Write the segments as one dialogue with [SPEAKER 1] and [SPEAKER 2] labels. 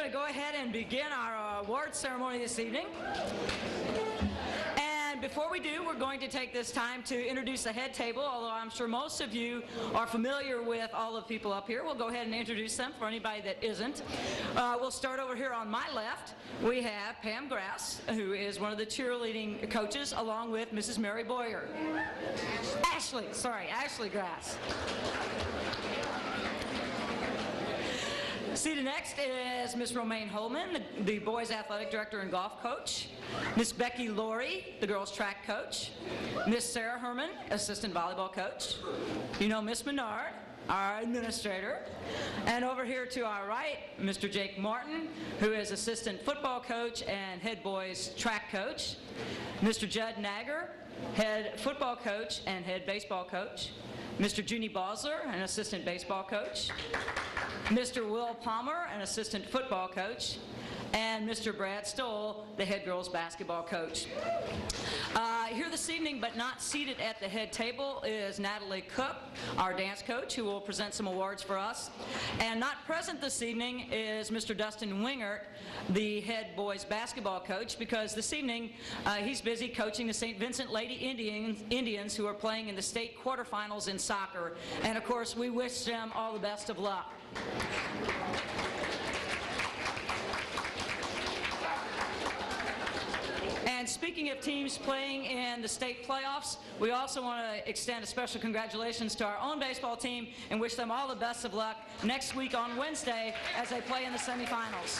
[SPEAKER 1] to go ahead and begin our award ceremony this evening. And before we do, we're going to take this time to introduce the head table, although I'm sure most of you are familiar with all the people up here. We'll go ahead and introduce them for anybody that isn't. We'll start over here on my left. We have Pam Grass, who is one of the cheerleading coaches, along with Mrs. Mary Boyer. Ashley Grass. Seated next is Miss Romaine Holman, the boys athletic director and golf coach. Miss Becky Laurie, the girls track coach. Miss Sarah Herman, assistant volleyball coach. You know Miss Menard, our administrator. And over here to our right, Mr. Jake Martin, who is assistant football coach and head boys track coach. Mr. Judd Nagger, head football coach and head baseball coach. Mr. Junie Bosler, an assistant baseball coach. Mr. Will Palmer, an assistant football coach. And Mr. Brad Stoll, the head girls basketball coach. Here this evening, but not seated at the head table, is Natalie Cook, our dance coach, who will present some awards for us. And not present this evening is Mr. Dustin Wingert, the head boys basketball coach, because this evening he's busy coaching the St. Vincent Lady Indians, who are playing in the state quarterfinals in soccer. And of course, we wish them all the best of luck. And speaking of teams playing in the state playoffs, we also want to extend a special congratulations to our own baseball team and wish them all the best of luck next week on Wednesday as they play in the semifinals.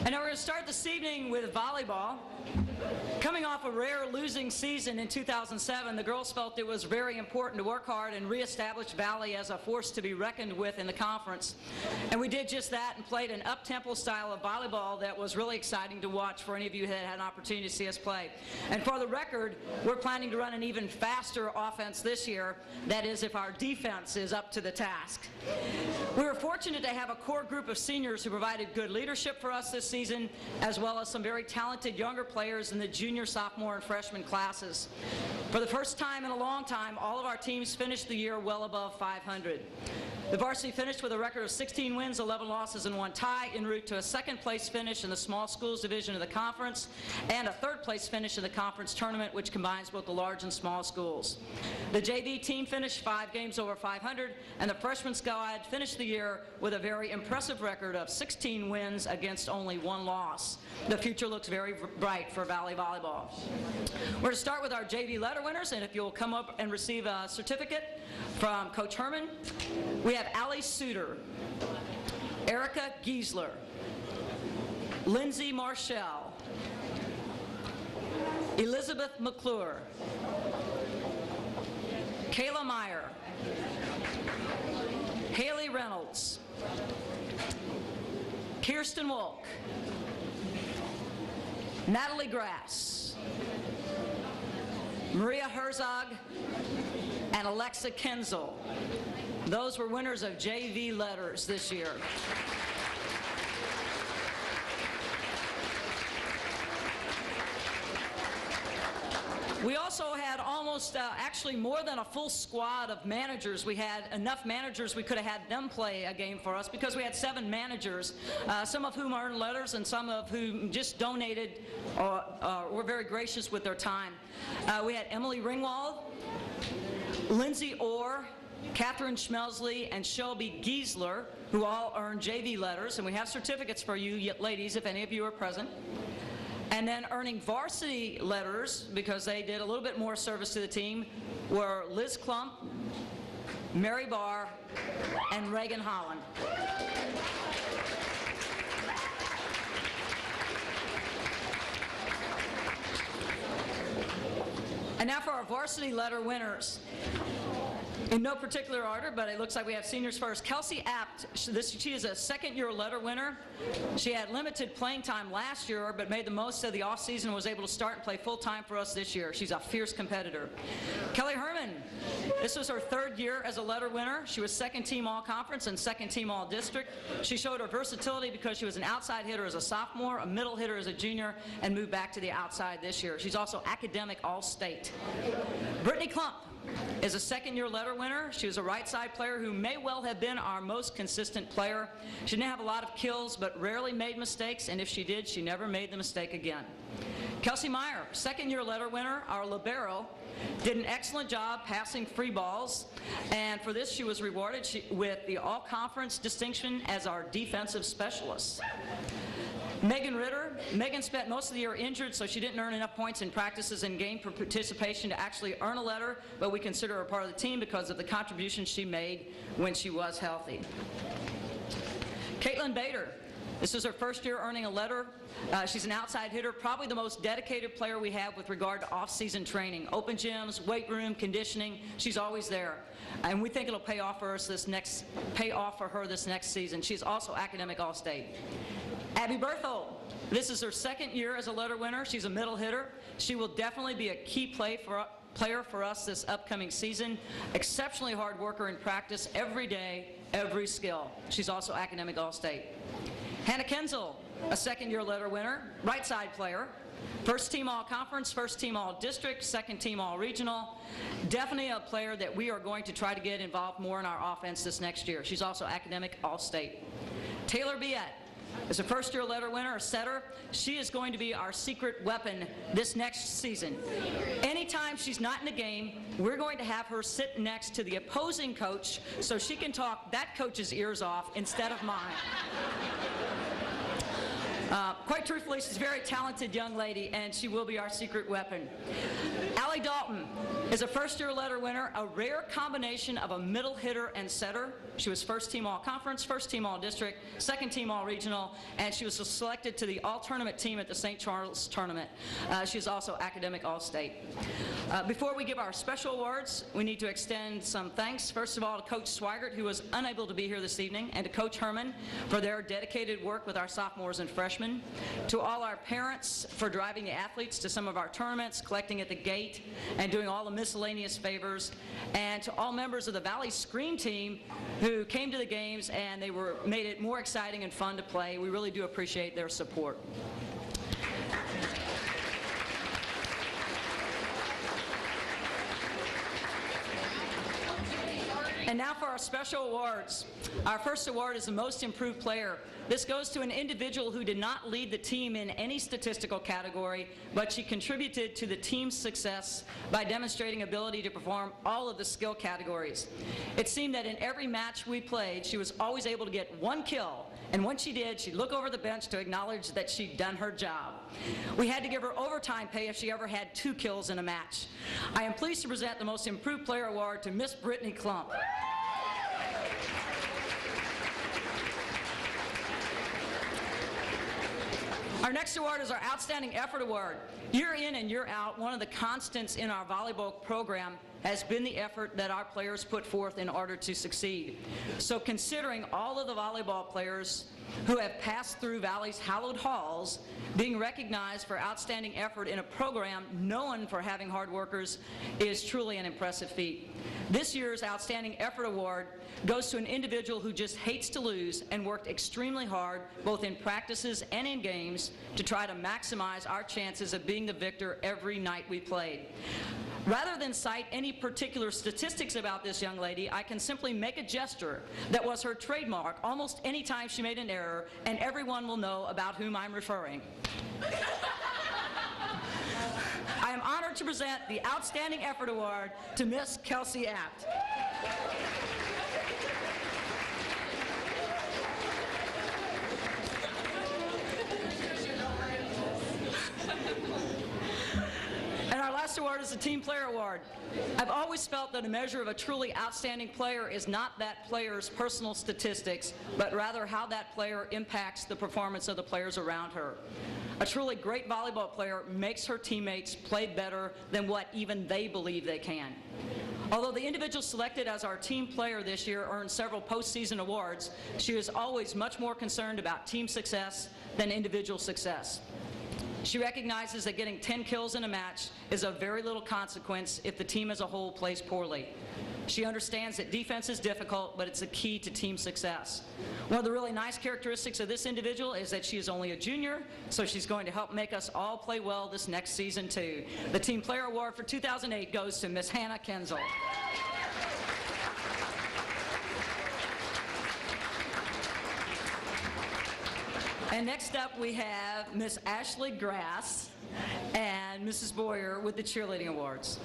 [SPEAKER 1] And now we're going to start this evening with volleyball. Coming off a rare losing season in 2007, the girls felt it was very important to work hard and reestablish Valle as a force to be reckoned with in the conference. And we did just that and played an up-tempo style of volleyball that was really exciting to watch for any of you who had an opportunity to see us play. And for the record, we're planning to run an even faster offense this year. That is, if our defense is up to the task. We were fortunate to have a core group of seniors who provided good leadership for us this season, as well as some very talented younger players in the junior, sophomore, and freshman classes. For the first time in a long time, all of our teams finished the year well above 500. The varsity finished with a record of 16 wins, 11 losses, and 1 tie, en route to a second-place finish in the small schools division of the conference, and a third-place finish in the conference tournament, which combines both the large and small schools. The JV team finished 5 games over 500, and the freshman squad finished the year with a very impressive record of 16 wins against only 1 loss. The future looks very bright for Valle Volleyball. We're going to start with our JV letter winners, and if you'll come up and receive a certificate from Coach Herman. We have Allie Suter, Erica Giesler, Lindsay Marshall, Elizabeth McClure, Kayla Meyer, Haley Reynolds, Kirsten Wolk, Natalie Grass, Maria Herzog, and Alexa Kenzel. Those were winners of JV letters this year. We also had almost, actually more than a full squad of managers. We had enough managers we could have had them play a game for us because we had 7 managers, some of whom earned letters and some of whom just donated or were very gracious with their time. We had Emily Ringwald, Lindsay Orr, Catherine Schmelsley, and Shelby Giesler, who all earned JV letters, and we have certificates for you ladies if any of you are present. And then earning varsity letters, because they did a little bit more service to the team, were Liz Klump, Mary Barr, and Reagan Holland. And now for our varsity letter winners. In no particular order, but it looks like we have seniors first. Kelsey Apt, she is a second-year letter winner. She had limited playing time last year, but made the most of the off-season and was able to start and play full-time for us this year. She's a fierce competitor. Kelly Herman, this was her 3rd year as a letter winner. She was second-team all-conference and second-team all-district. She showed her versatility because she was an outside hitter as a sophomore, a middle hitter as a junior, and moved back to the outside this year. She's also academic all-state. Brittany Klump is a second-year letter winner. She was a right side player who may well have been our most consistent player. She didn't have a lot of kills, but rarely made mistakes, and if she did, she never made the mistake again. Kelsey Meyer, second-year letter winner, our libero, did an excellent job passing free balls, and for this she was rewarded with the all-conference distinction as our defensive specialist. Megan Ritter. Megan spent most of the year injured, so she didn't earn enough points in practices and game for participation to actually earn a letter, but we consider her part of the team because of the contributions she made when she was healthy. Caitlin Bader. This is her first year earning a letter. She's an outside hitter, probably the most dedicated player we have with regard to off-season training. Open gyms, weight room, conditioning, she's always there. And we think it'll pay off for her this next season. She's also academic All-State. Abby Berthold. This is her second year as a letter winner. She's a middle hitter. She will definitely be a key player for us this upcoming season. Exceptionally hard worker in practice every day, every skill. She's also academic All-State. Hannah Kenzel, a second-year letter winner, right side player. First team all-conference, first team all-district, second team all-regional. Definitely a player that we are going to try to get involved more in our offense this next year. She's also academic All-State. Taylor Biette is a first-year letter winner, a setter. She is going to be our secret weapon this next season. Anytime she's not in a game, we're going to have her sit next to the opposing coach so she can talk that coach's ears off instead of mine. Quite truthfully, she's a very talented young lady, and she will be our secret weapon. Allie Dalton is a first-year letter winner, a rare combination of a middle hitter and setter. She was first team all-conference, first team all-district, second team all-regional, and she was selected to the all-tournament team at the St. Charles tournament. She's also academic All-State. Before we give our special awards, we need to extend some thanks, first of all, to Coach Swigert, who was unable to be here this evening, and to Coach Herman for their dedicated work with our sophomores and freshmen. To all our parents for driving the athletes to some of our tournaments, collecting at the gate, and doing all the miscellaneous favors. And to all members of the Valley Screen Team who came to the games and they made it more exciting and fun to play. We really do appreciate their support. And now for our special awards. Our first award is the Most Improved Player. This goes to an individual who did not lead the team in any statistical category, but she contributed to the team's success by demonstrating ability to perform all of the skill categories. It seemed that in every match we played, she was always able to get one kill, and when she did, she'd look over the bench to acknowledge that she'd done her job. We had to give her overtime pay if she ever had 2 kills in a match. I am pleased to present the Most Improved Player Award to Miss Brittany Klump. Our next award is our Outstanding Effort Award. Year in and year out, one of the constants in our volleyball program has been the effort that our players put forth in order to succeed. So considering all of the volleyball players who have passed through Valley's hallowed halls, being recognized for outstanding effort in a program known for having hard workers is truly an impressive feat. This year's Outstanding Effort Award goes to an individual who just hates to lose and worked extremely hard, both in practices and in games, to try to maximize our chances of being the victor every night we played. Rather than cite any particular statistics about this young lady, I can simply make a gesture that was her trademark almost any time she made an error, and everyone will know about whom I'm referring. I am honored to present the Outstanding Effort Award to Miss Kelsey Apt. And our last award is the Team Player Award. I've always felt that a measure of a truly outstanding player is not that player's personal statistics, but rather how that player impacts the performance of the players around her. A truly great volleyball player makes her teammates play better than what even they believe they can. Although the individual selected as our team player this year earned several postseason awards, she was always much more concerned about team success than individual success. She recognizes that getting 10 kills in a match is of very little consequence if the team as a whole plays poorly. She understands that defense is difficult, but it's a key to team success. One of the really nice characteristics of this individual is that she is only a junior, so she's going to help make us all play well this next season too. The Team Player Award for 2008 goes to Miss Hannah Kenzel. And next up we have Miss Ashley Grass and Mrs. Boyer with the cheerleading awards.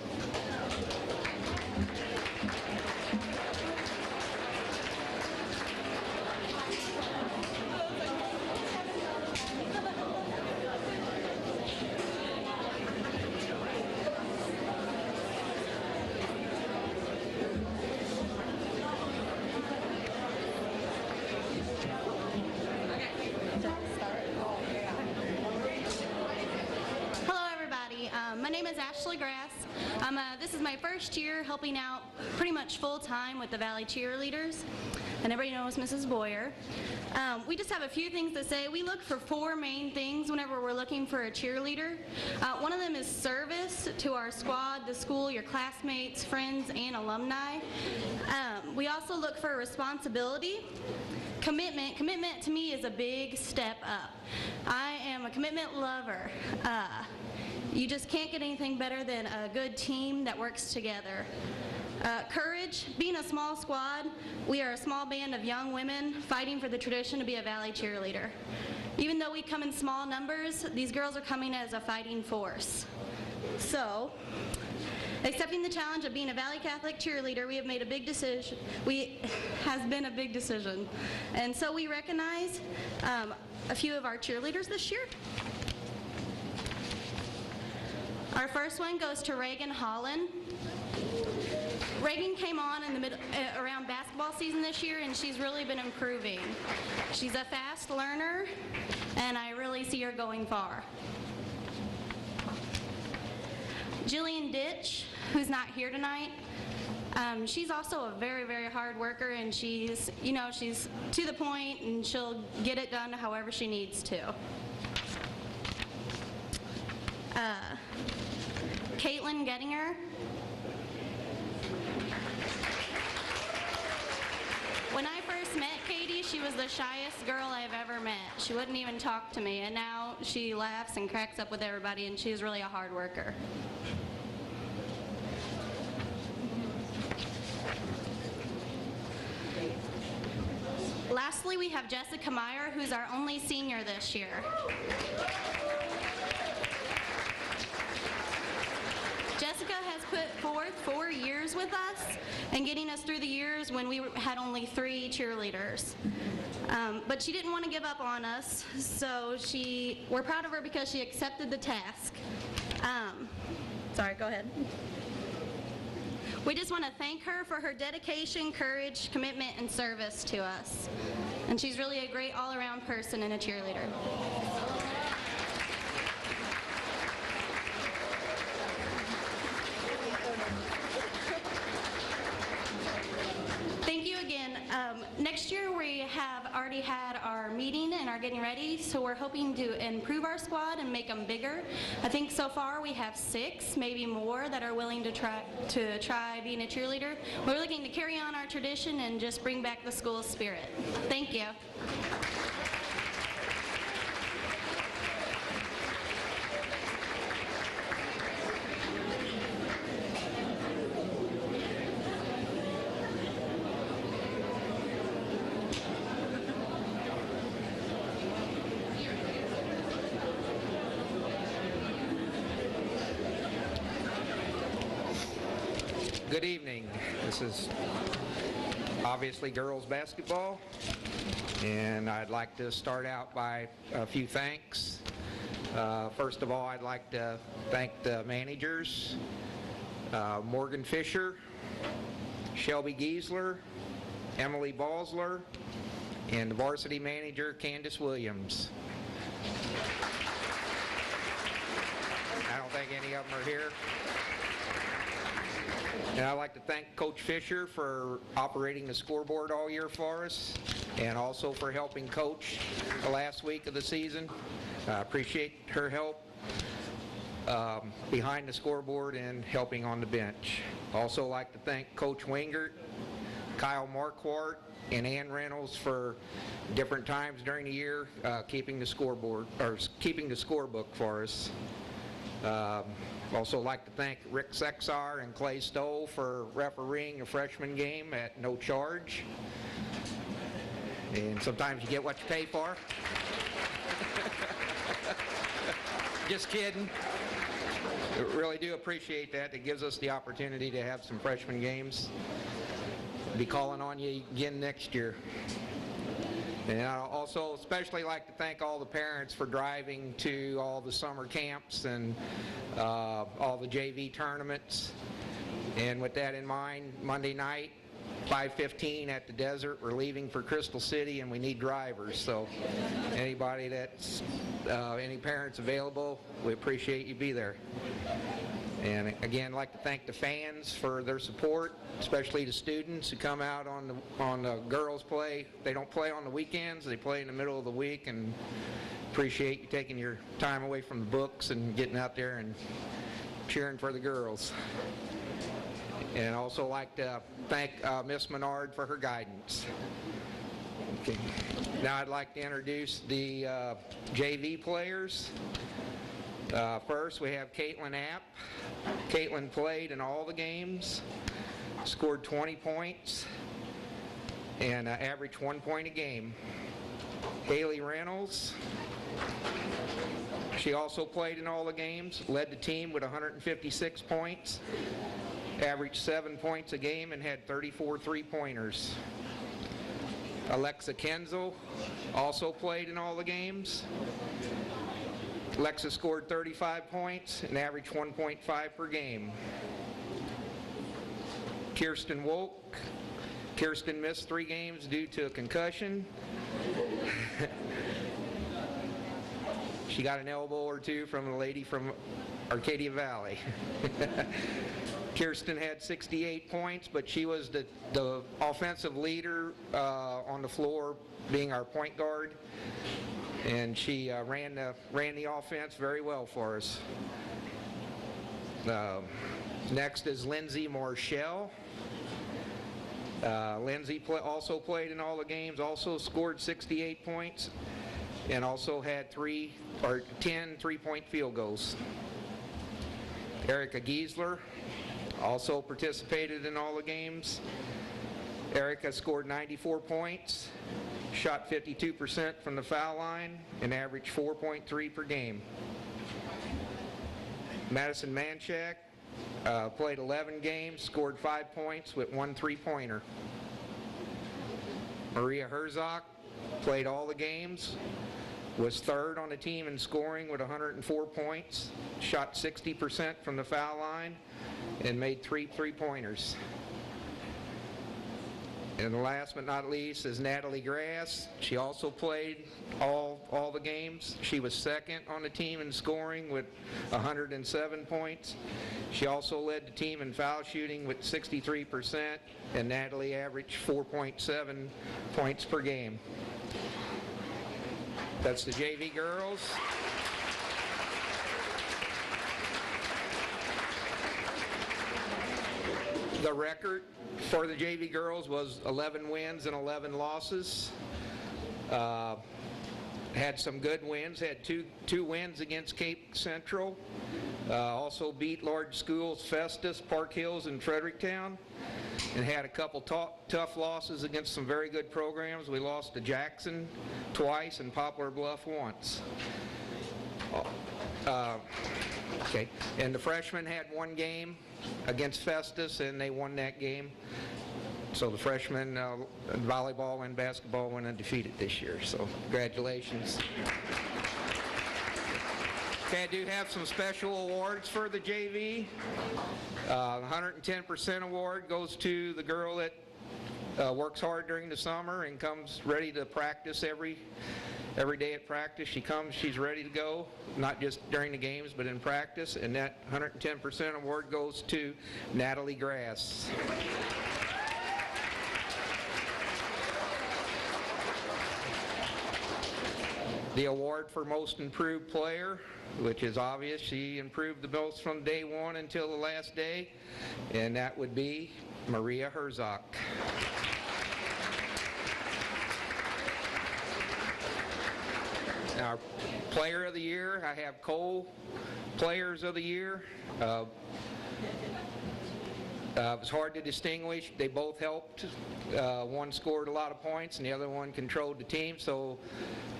[SPEAKER 2] My name is Ashley Grass. This is my first year helping out pretty much full-time with the Valley cheerleaders, and everybody knows Mrs. Boyer. We just have a few things to say. We look for 4 main things whenever we're looking for a cheerleader. One of them is service to our squad, the school, your classmates, friends, and alumni. We also look for responsibility. Commitment. Commitment to me is a big step up. I am a commitment lover. You just can't get anything better than a good team that works together. Courage. Being a small squad, we are a small band of young women fighting for the tradition to be a Valley cheerleader. Even though we come in small numbers, these girls are coming as a fighting force. So, accepting the challenge of being a Valley Catholic cheerleader, we have made a big decision. Has been a big decision. And so we recognize a few of our cheerleaders this year. Our first one goes to Reagan Holland. Reagan came on in the around basketball season this year, and she's really been improving. She's a fast learner, and I really see her going far. Jillian Ditch, who's not here tonight, she's also a very, very hard worker, and she's to the point, and she'll get it done however she needs to. Caitlin Gettinger. When I first met Katie, she was the shyest girl I've ever met. She wouldn't even talk to me, and now she laughs and cracks up with everybody, and she's really a hard worker. Lastly, we have Jessica Meyer, who's our only senior this year. Jessica has put forth 4 years with us and getting us through the years when we had only 3 cheerleaders. But she didn't want to give up on us, so we're proud of her because she accepted the task. Sorry, go ahead. We just want to thank her for her dedication, courage, commitment, and service to us. And she's really a great all-around person and a cheerleader. Thank you again. Next year we have already had our meeting and are getting ready, so we're hoping to improve our squad and make them bigger. I think so far we have 6, maybe more, that are willing to try being a cheerleader. We're looking to carry on our tradition and just bring back the school spirit. Thank you.
[SPEAKER 3] Good evening. This is obviously girls basketball, and I'd like to start out by a few thanks. First of all, I'd like to thank the managers, Morgan Fisher, Shelby Giesler, Emily Balsler, and the varsity manager, Candace Williams. I don't think any of them are here. And I'd like to thank Coach Fisher for operating the scoreboard all year for us, and also for helping coach the last week of the season. I appreciate her help. behind the scoreboard and helping on the bench. Also like to thank Coach Wingert, Kyle Marquardt, and Ann Reynolds for different times during the year keeping the scoreboard or keeping the scorebook for us. Also like to thank Rick Sexar and Clay Stoll for refereeing a freshman game at no charge. And sometimes you get what you pay for. Just kidding. I really do appreciate that. It gives us the opportunity to have some freshman games. Be calling on you again next year. And I also especially like to thank all the parents for driving to all the summer camps and all the JV tournaments. And with that in mind, Monday night, 5:15 at the desert, we're leaving for Crystal City and we need drivers. So anybody that's, any parents available, we appreciate you be there. And again, I'd like to thank the fans for their support, especially the students who come out on the girls' play. They don't play on the weekends, they play in the middle of the week, and appreciate you taking your time away from the books and getting out there and cheering for the girls. And also like to thank Miss Menard for her guidance. Okay. Now I'd like to introduce the JV players. First we have Caitlin App. Caitlin played in all the games, scored 20 points, and averaged 1 point a game. Haley Reynolds, she also played in all the games, led the team with 156 points, averaged 7 points a game, and had 34 three-pointers. Alexa Kenzel also played in all the games. Alexa scored 35 points and averaged 1.5 per game. Kirsten Wolk. Kirsten missed 3 games due to a concussion. She got an elbow or two from a lady from Arcadia Valley. Kirsten had 68 points, but she was the offensive leader on the floor, being our point guard. And she ran the offense very well for us. Next is Lindsay Morshell. Lindsay also played in all the games, also scored 68 points, and also had 10 three-point field goals. Erica Giesler also participated in all the games. Erica scored 94 points, shot 52% from the foul line, and averaged 4.3 per game. Madison Manchak played 11 games, scored 5 points with 1 three-pointer. Maria Herzog played all the games, was third on the team in scoring with 104 points, shot 60% from the foul line, and made 3 three-pointers. And last but not least is Natalie Grass. She also played all the games. She was second on the team in scoring with 107 points. She also led the team in foul shooting with 63%, and Natalie averaged 4.7 points per game. That's the JV girls. The record for the JV girls was 11 wins and 11 losses. Had some good wins, had two wins against Cape Central. Also beat large schools Festus, Park Hills, and Fredericktown. And had a couple tough losses against some very good programs. We lost to Jackson twice and Poplar Bluff once. Okay, and the freshmen had 1 game against Festus, and they won that game. So the freshmen volleyball and basketball went undefeated this year, so congratulations. Okay, I do have some special awards for the JV. 110% award goes to the girl that works hard during the summer and comes ready to practice every day at practice. She comes, she's ready to go, not just during the games, but in practice. And that 110% award goes to Natalie Grass. the award for most improved player, which is obvious. She improved the most from day one until the last day, and that would be Maria Herzog. Now, player of the year, I have co-players of the year. It was hard to distinguish. They both helped. One scored a lot of points and the other one controlled the team. So,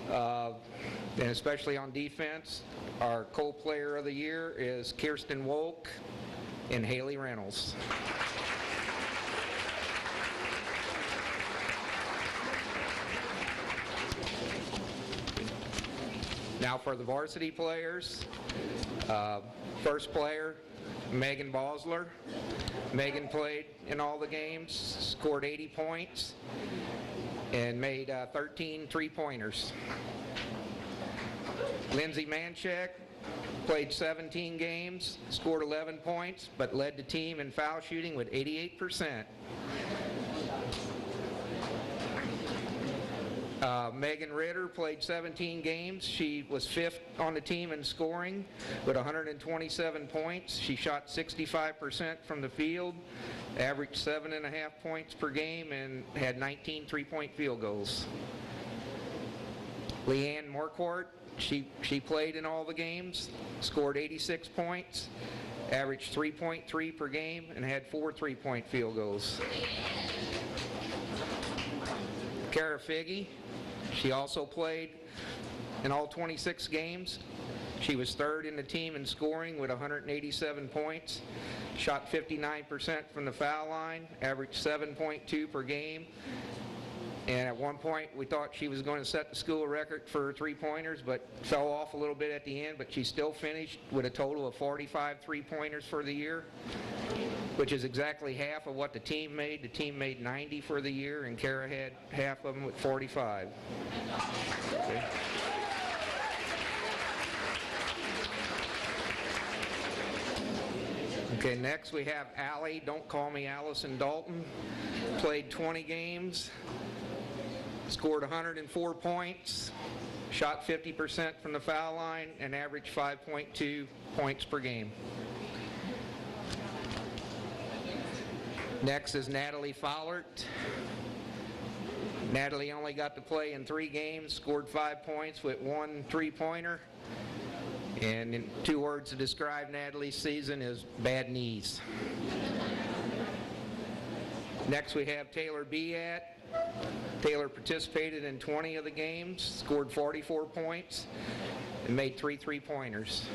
[SPEAKER 3] and especially on defense, our co-player of the year is Kirsten Wolk and Haley Reynolds. Now for the varsity players, first player, Megan Bosler. Megan played in all the games, scored 80 points, and made 13 three-pointers. Lindsay Manchek played 17 games, scored 11 points, but led the team in foul shooting with 88%. Megan Ritter played 17 games. She was 5th on the team in scoring with 127 points. She shot 65% from the field, averaged 7.5 points per game, and had 19 three-point field goals. Leanne Marquardt, she played in all the games, scored 86 points, averaged 3.3 per game, and had 4 three-point field goals. Kara Figge, she also played in all 26 games. She was 3rd in the team in scoring with 187 points, shot 59% from the foul line, averaged 7.2 per game, and at one point we thought she was going to set the school record for three-pointers, but fell off a little bit at the end, but she still finished with a total of 45 three-pointers for the year, which is exactly half of what the team made. The team made 90 for the year, and Kara had half of them with 45. Okay. Okay, next we have Allie, don't call me Allison Dalton. Played 20 games, scored 104 points, shot 50% from the foul line, and averaged 5.2 points per game. Next is Natalie Fowlert. Natalie only got to play in 3 games, scored 5 points with 1 three-pointer. And in 2 words to describe Natalie's season is bad knees. Next we have Taylor Beat. Taylor participated in 20 of the games, scored 44 points, and made 3 three-pointers.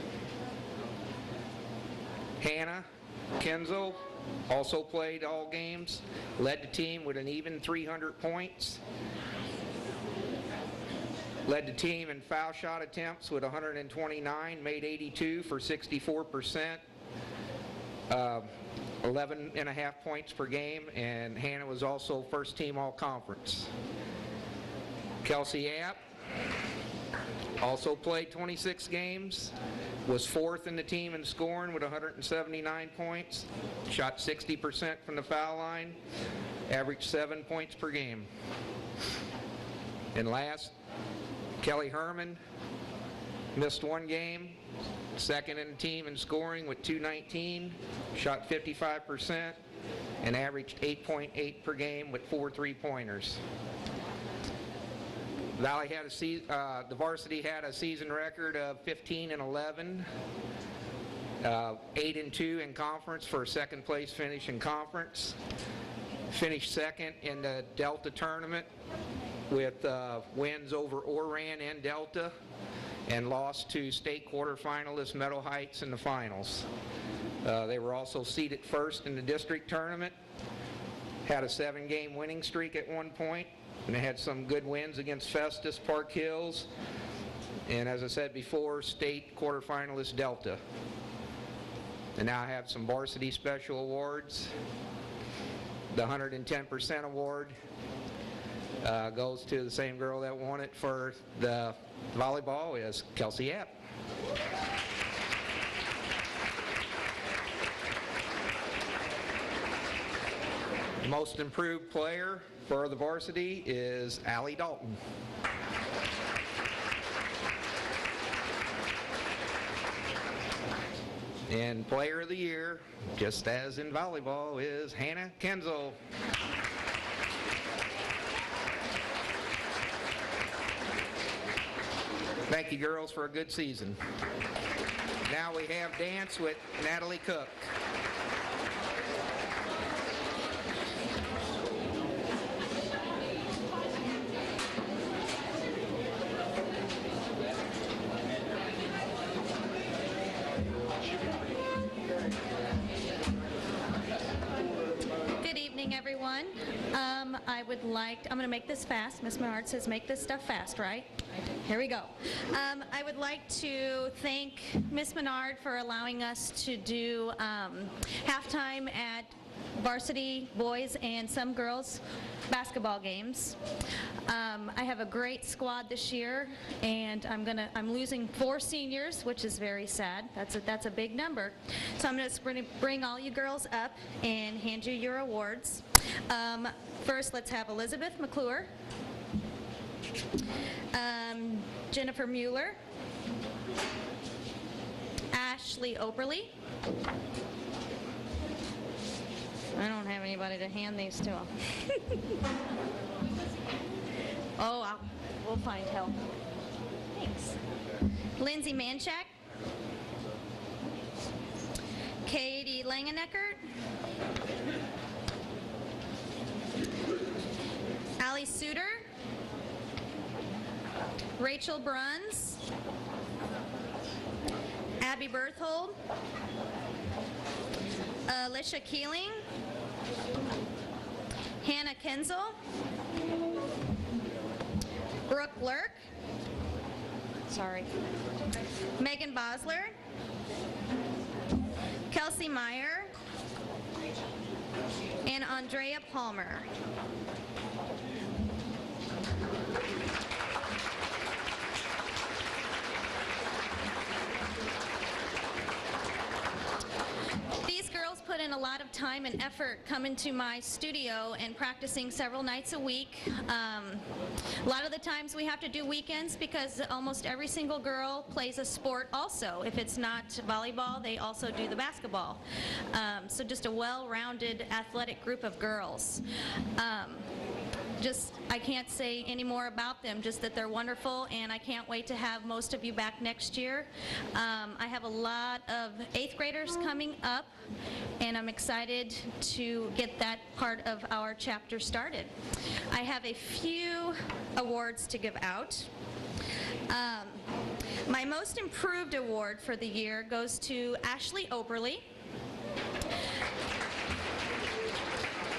[SPEAKER 3] Hannah Kenzel also played all games, led the team with an even 300 points, led the team in foul shot attempts with 129, made 82 for 64%, 11.5 points per game, and Hannah was also first team all-conference. Kelsey App also played 26 games, was 4th in the team in scoring with 179 points, shot 60% from the foul line, averaged 7 points per game. And last, Kelly Herman missed 1 game, 2nd in the team in scoring with 219, shot 55%, and averaged 8.8 per game with 4 three-pointers. Valle had the varsity had a season record of 15-11, 8-2 in conference for a 2nd place finish in conference. Finished 2nd in the Delta tournament with wins over Oran and Delta, and lost to state quarterfinalist Meadow Heights in the finals. They were also seeded 1st in the district tournament, had a 7-game winning streak at one point, and they had some good wins against Festus, Park Hills, and as I said before, state quarterfinalist Delta. And now I have some varsity special awards. The 110% award goes to the same girl that won it for the volleyball, is Kelsey App. Most improved player for the varsity is Allie Dalton. And Player of the Year, just as in volleyball, is Hannah Kenzel. Thank you, girls, for a good season. Now we have dance with Natalie Cook.
[SPEAKER 4] Good evening, everyone. I'm going to make this fast. Miss Menard says make this stuff fast, right? Here we go. I would like to thank Miss Menard for allowing us to do halftime at varsity boys and some girls basketball games. I have a great squad this year, and I'm losing 4 seniors, which is very sad. That's a big number. So I'm just going to bring all you girls up and hand you your awards. First, let's have Elizabeth McClure, Jennifer Mueller, Ashley Oberly. I don't have anybody to hand these to. Oh, we'll find help. Thanks. Lindsay Manchak, Katie Langeneckert, Ali Suter, Rachel Bruns, Abby Berthold, Alicia Keeling, Hannah Kenzel, Brooke Lurk, Megan Bosler, Kelsey Meyer, and Andrea Palmer. These girls put in a lot of time and effort coming to my studio and practicing several nights a week. A lot of the times we have to do weekends because almost every single girl plays a sport also. If it's not volleyball, they also do the basketball. So just a well-rounded athletic group of girls. I can't say any more about them, just that they're wonderful, and I can't wait to have most of you back next year. I have a lot of 8th graders coming up, and I'm excited to get that part of our chapter started. I have a few awards to give out. My most improved award for the year goes to Ashley Oberly.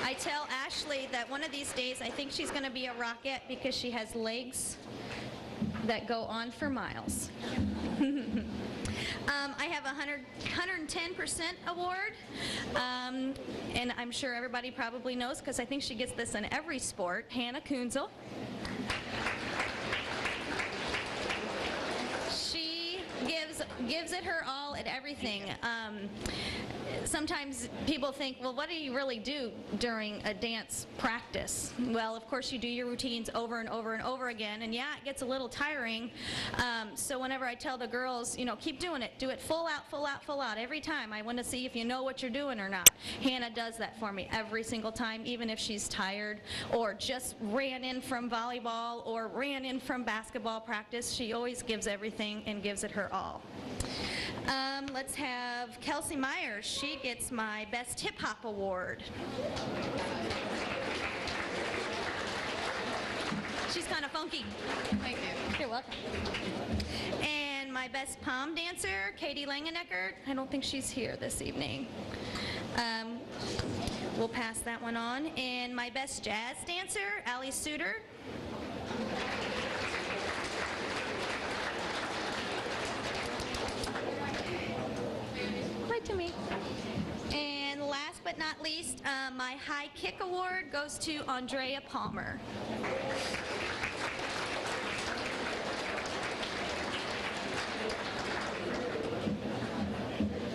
[SPEAKER 4] I tell Ashley that one of these days I think she's going to be a rocket because she has legs that go on for miles. I have a 110% award, and I'm sure everybody probably knows because I think she gets this in every sport, Hannah Kunzel. She gives it her all at everything. Sometimes people think, well, what do you really do during a dance practice? Well, of course, you do your routines over and over and over again, and yeah, it gets a little tiring. So whenever I tell the girls, keep doing it, do it full out, full out, full out, every time. I want to see if you know what you're doing or not. Hannah does that for me every single time, even if she's tired or just ran in from volleyball or ran in from basketball practice. She always gives everything and gives it her all. Let's have Kelsey Myers. She gets my Best Hip Hop Award. She's kind of funky.
[SPEAKER 5] Thank you.
[SPEAKER 4] You're welcome. And my Best Pom Dancer, Katie Langeneckert. I don't think she's here this evening. We'll pass that one on. And my Best Jazz Dancer, Ali Suter. Right to me. And last but not least, my High Kick Award goes to Andrea Palmer.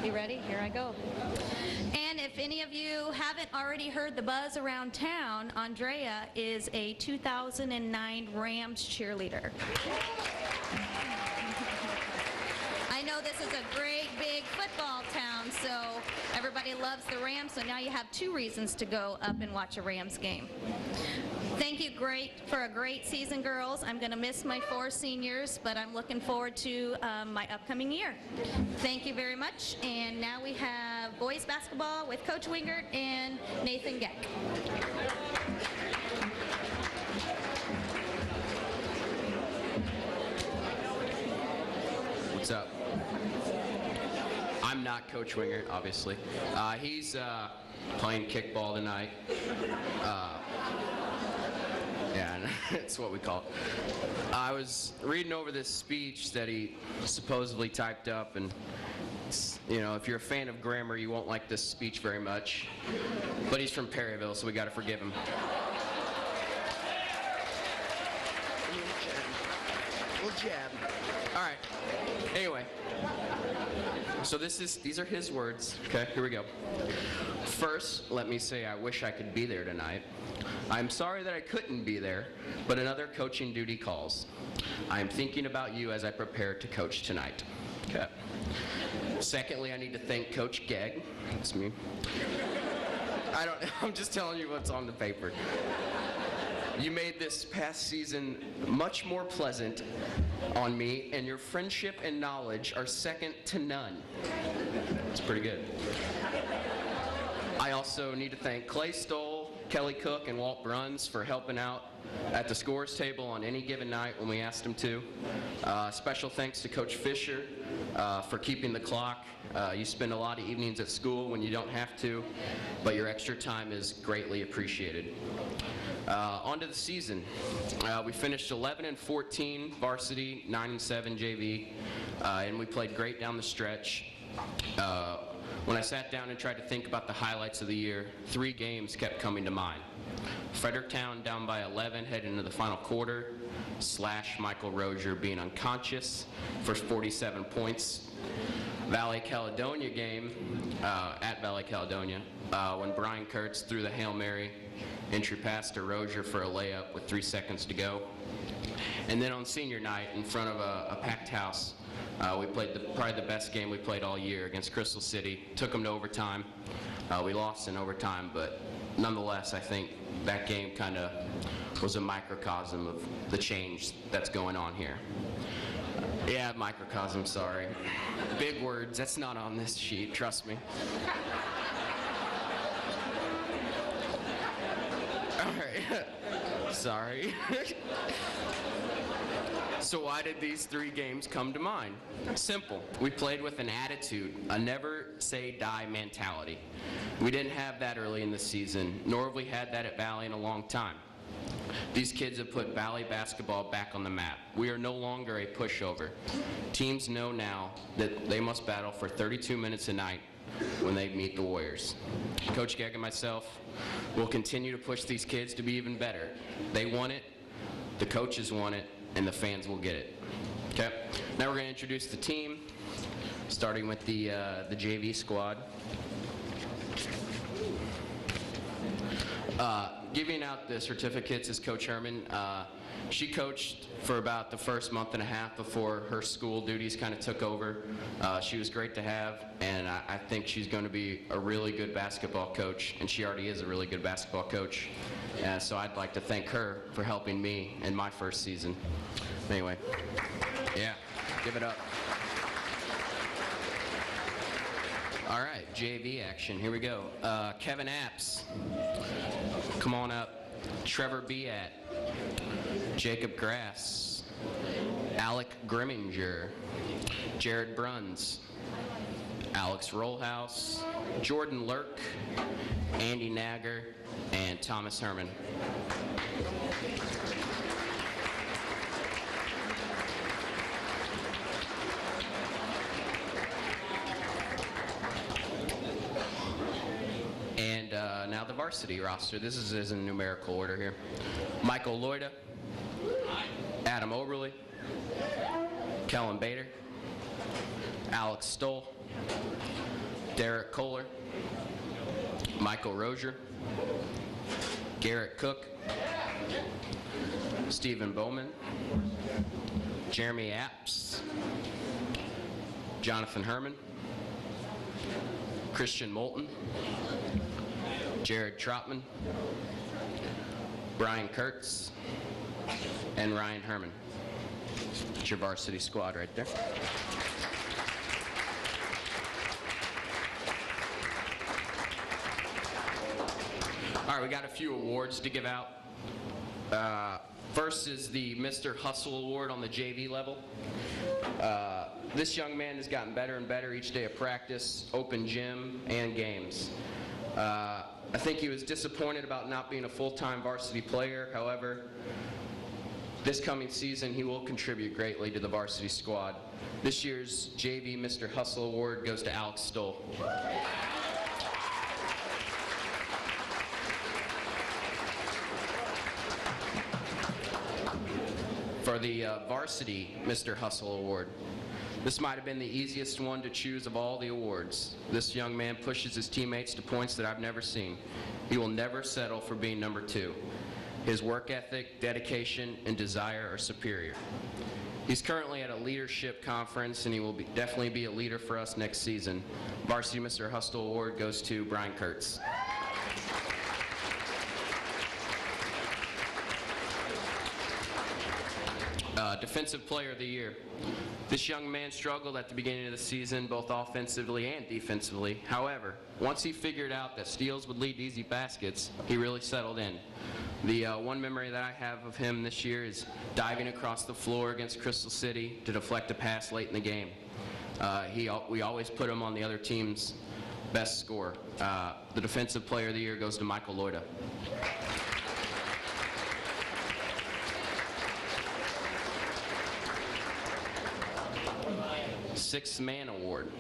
[SPEAKER 4] You ready? Here I go. And if any of you haven't already heard the buzz around town, Andrea is a 2009 Rams cheerleader. I know this is a great big football town. so everybody loves the Rams, so now you have 2 reasons to go up and watch a Rams game. Thank you for a great season, girls. I'm going to miss my 4 seniors, but I'm looking forward to my upcoming year. Thank you very much. And now we have boys basketball with Coach Wingert and Nathan Geck.
[SPEAKER 5] What's up? I'm not Coach Wingert, obviously. He's playing kickball tonight. Yeah, that's what we call it. I was reading over this speech that he supposedly typed up, and you know, if you're a fan of grammar, you won't like this speech very much. But he's from Perryville, so we got to forgive him. Little jab. All right. Anyway, so these are his words. Okay, here we go. First, let me say I wish I could be there tonight. I'm sorry that I couldn't be there, but another coaching duty calls. I am thinking about you as I prepare to coach tonight. Okay. Secondly, I need to thank Coach Gegg. That's me. I'm just telling you what's on the paper. You made this past season much more pleasant on me, and your friendship and knowledge are second to none. It's pretty good. I also need to thank Clay Stoll, Kelly Cook, and Walt Bruns for helping out at the scores table on any given night when we asked them to. Special thanks to Coach Fisher for keeping the clock. You spend a lot of evenings at school when you don't have to, but your extra time is greatly appreciated. On to the season. We finished 11-14 varsity, 9-7 JV, and we played great down the stretch. When I sat down and tried to think about the highlights of the year, 3 games kept coming to mind. Fredericktown down by 11 heading into the final quarter, / Michael Rozier being unconscious for 47 points. Valle Caledonia game at Valle Caledonia when Brian Kurtz threw the Hail Mary entry pass to Rozier for a layup with 3 seconds to go. And then on senior night in front of a packed house, we played probably the best game we played all year against Crystal City. Took them to overtime. We lost in overtime, but nonetheless, I think that game kind of was a microcosm of the change that's going on here. Yeah, microcosm, sorry. Big words, that's not on this sheet, trust me. All right, sorry. So why did these 3 games come to mind? Simple. We played with an attitude, a never say die mentality. We didn't have that early in the season, nor have we had that at Valle in a long time. These kids have put Valle basketball back on the map. We are no longer a pushover. Teams know now that they must battle for 32 minutes a night when they meet the Warriors. Coach Gegg and myself will continue to push these kids to be even better. They want it, the coaches want it, and the fans will get it. Okay, now we're going to introduce the team, starting with the JV squad. Giving out the certificates is Coach Herman. She coached for about the first month and a half before her school duties kind of took over. She was great to have, and I think she's going to be a really good basketball coach, and she already is a really good basketball coach. So I'd like to thank her for helping me in my first season. Anyway, yeah, give it up. All right, JV action, here we go. Kevin Apps, come on up. Trevor Beat, Jacob Grass, Alec Grimminger, Jared Bruns, Alex Rollhouse, Jordan Lurk, Andy Nagger, and Thomas Herman. And now the varsity roster. This is in numerical order here. Michael Loida, Adam Oberle, Kellen Bader, Alex Stoll, Derek Kohler, Michael Rozier, Garrett Cook, Stephen Bowman, Jeremy Apps, Jonathan Herman, Christian Moulton, Jared Trotman, Brian Kurtz, and Ryan Herman. It's your varsity squad right there. All right, we got a few awards to give out. First is the Mr. Hustle Award on the JV level. This young man has gotten better and better each day of practice, open gym, and games. I think he was disappointed about not being a full-time varsity player. However, this coming season, he will contribute greatly to the varsity squad. This year's JV Mr. Hustle Award goes to Alex Stoll. For the varsity Mr. Hustle Award, this might have been the easiest one to choose of all the awards. This young man pushes his teammates to points that I've never seen. He will never settle for being number 2. His work ethic, dedication, and desire are superior. He's currently at a leadership conference, and he will definitely be a leader for us next season. Varsity Mr. Hustle Award goes to Brian Kurtz. Defensive Player of the Year. This young man struggled at the beginning of the season, both offensively and defensively. However, once he figured out that steals would lead to easy baskets, he really settled in. The one memory that I have of him this year is diving across the floor against Crystal City to deflect a pass late in the game. We always put him on the other team's best score. The Defensive Player of the Year goes to Michael Loida. Sixth Man Award.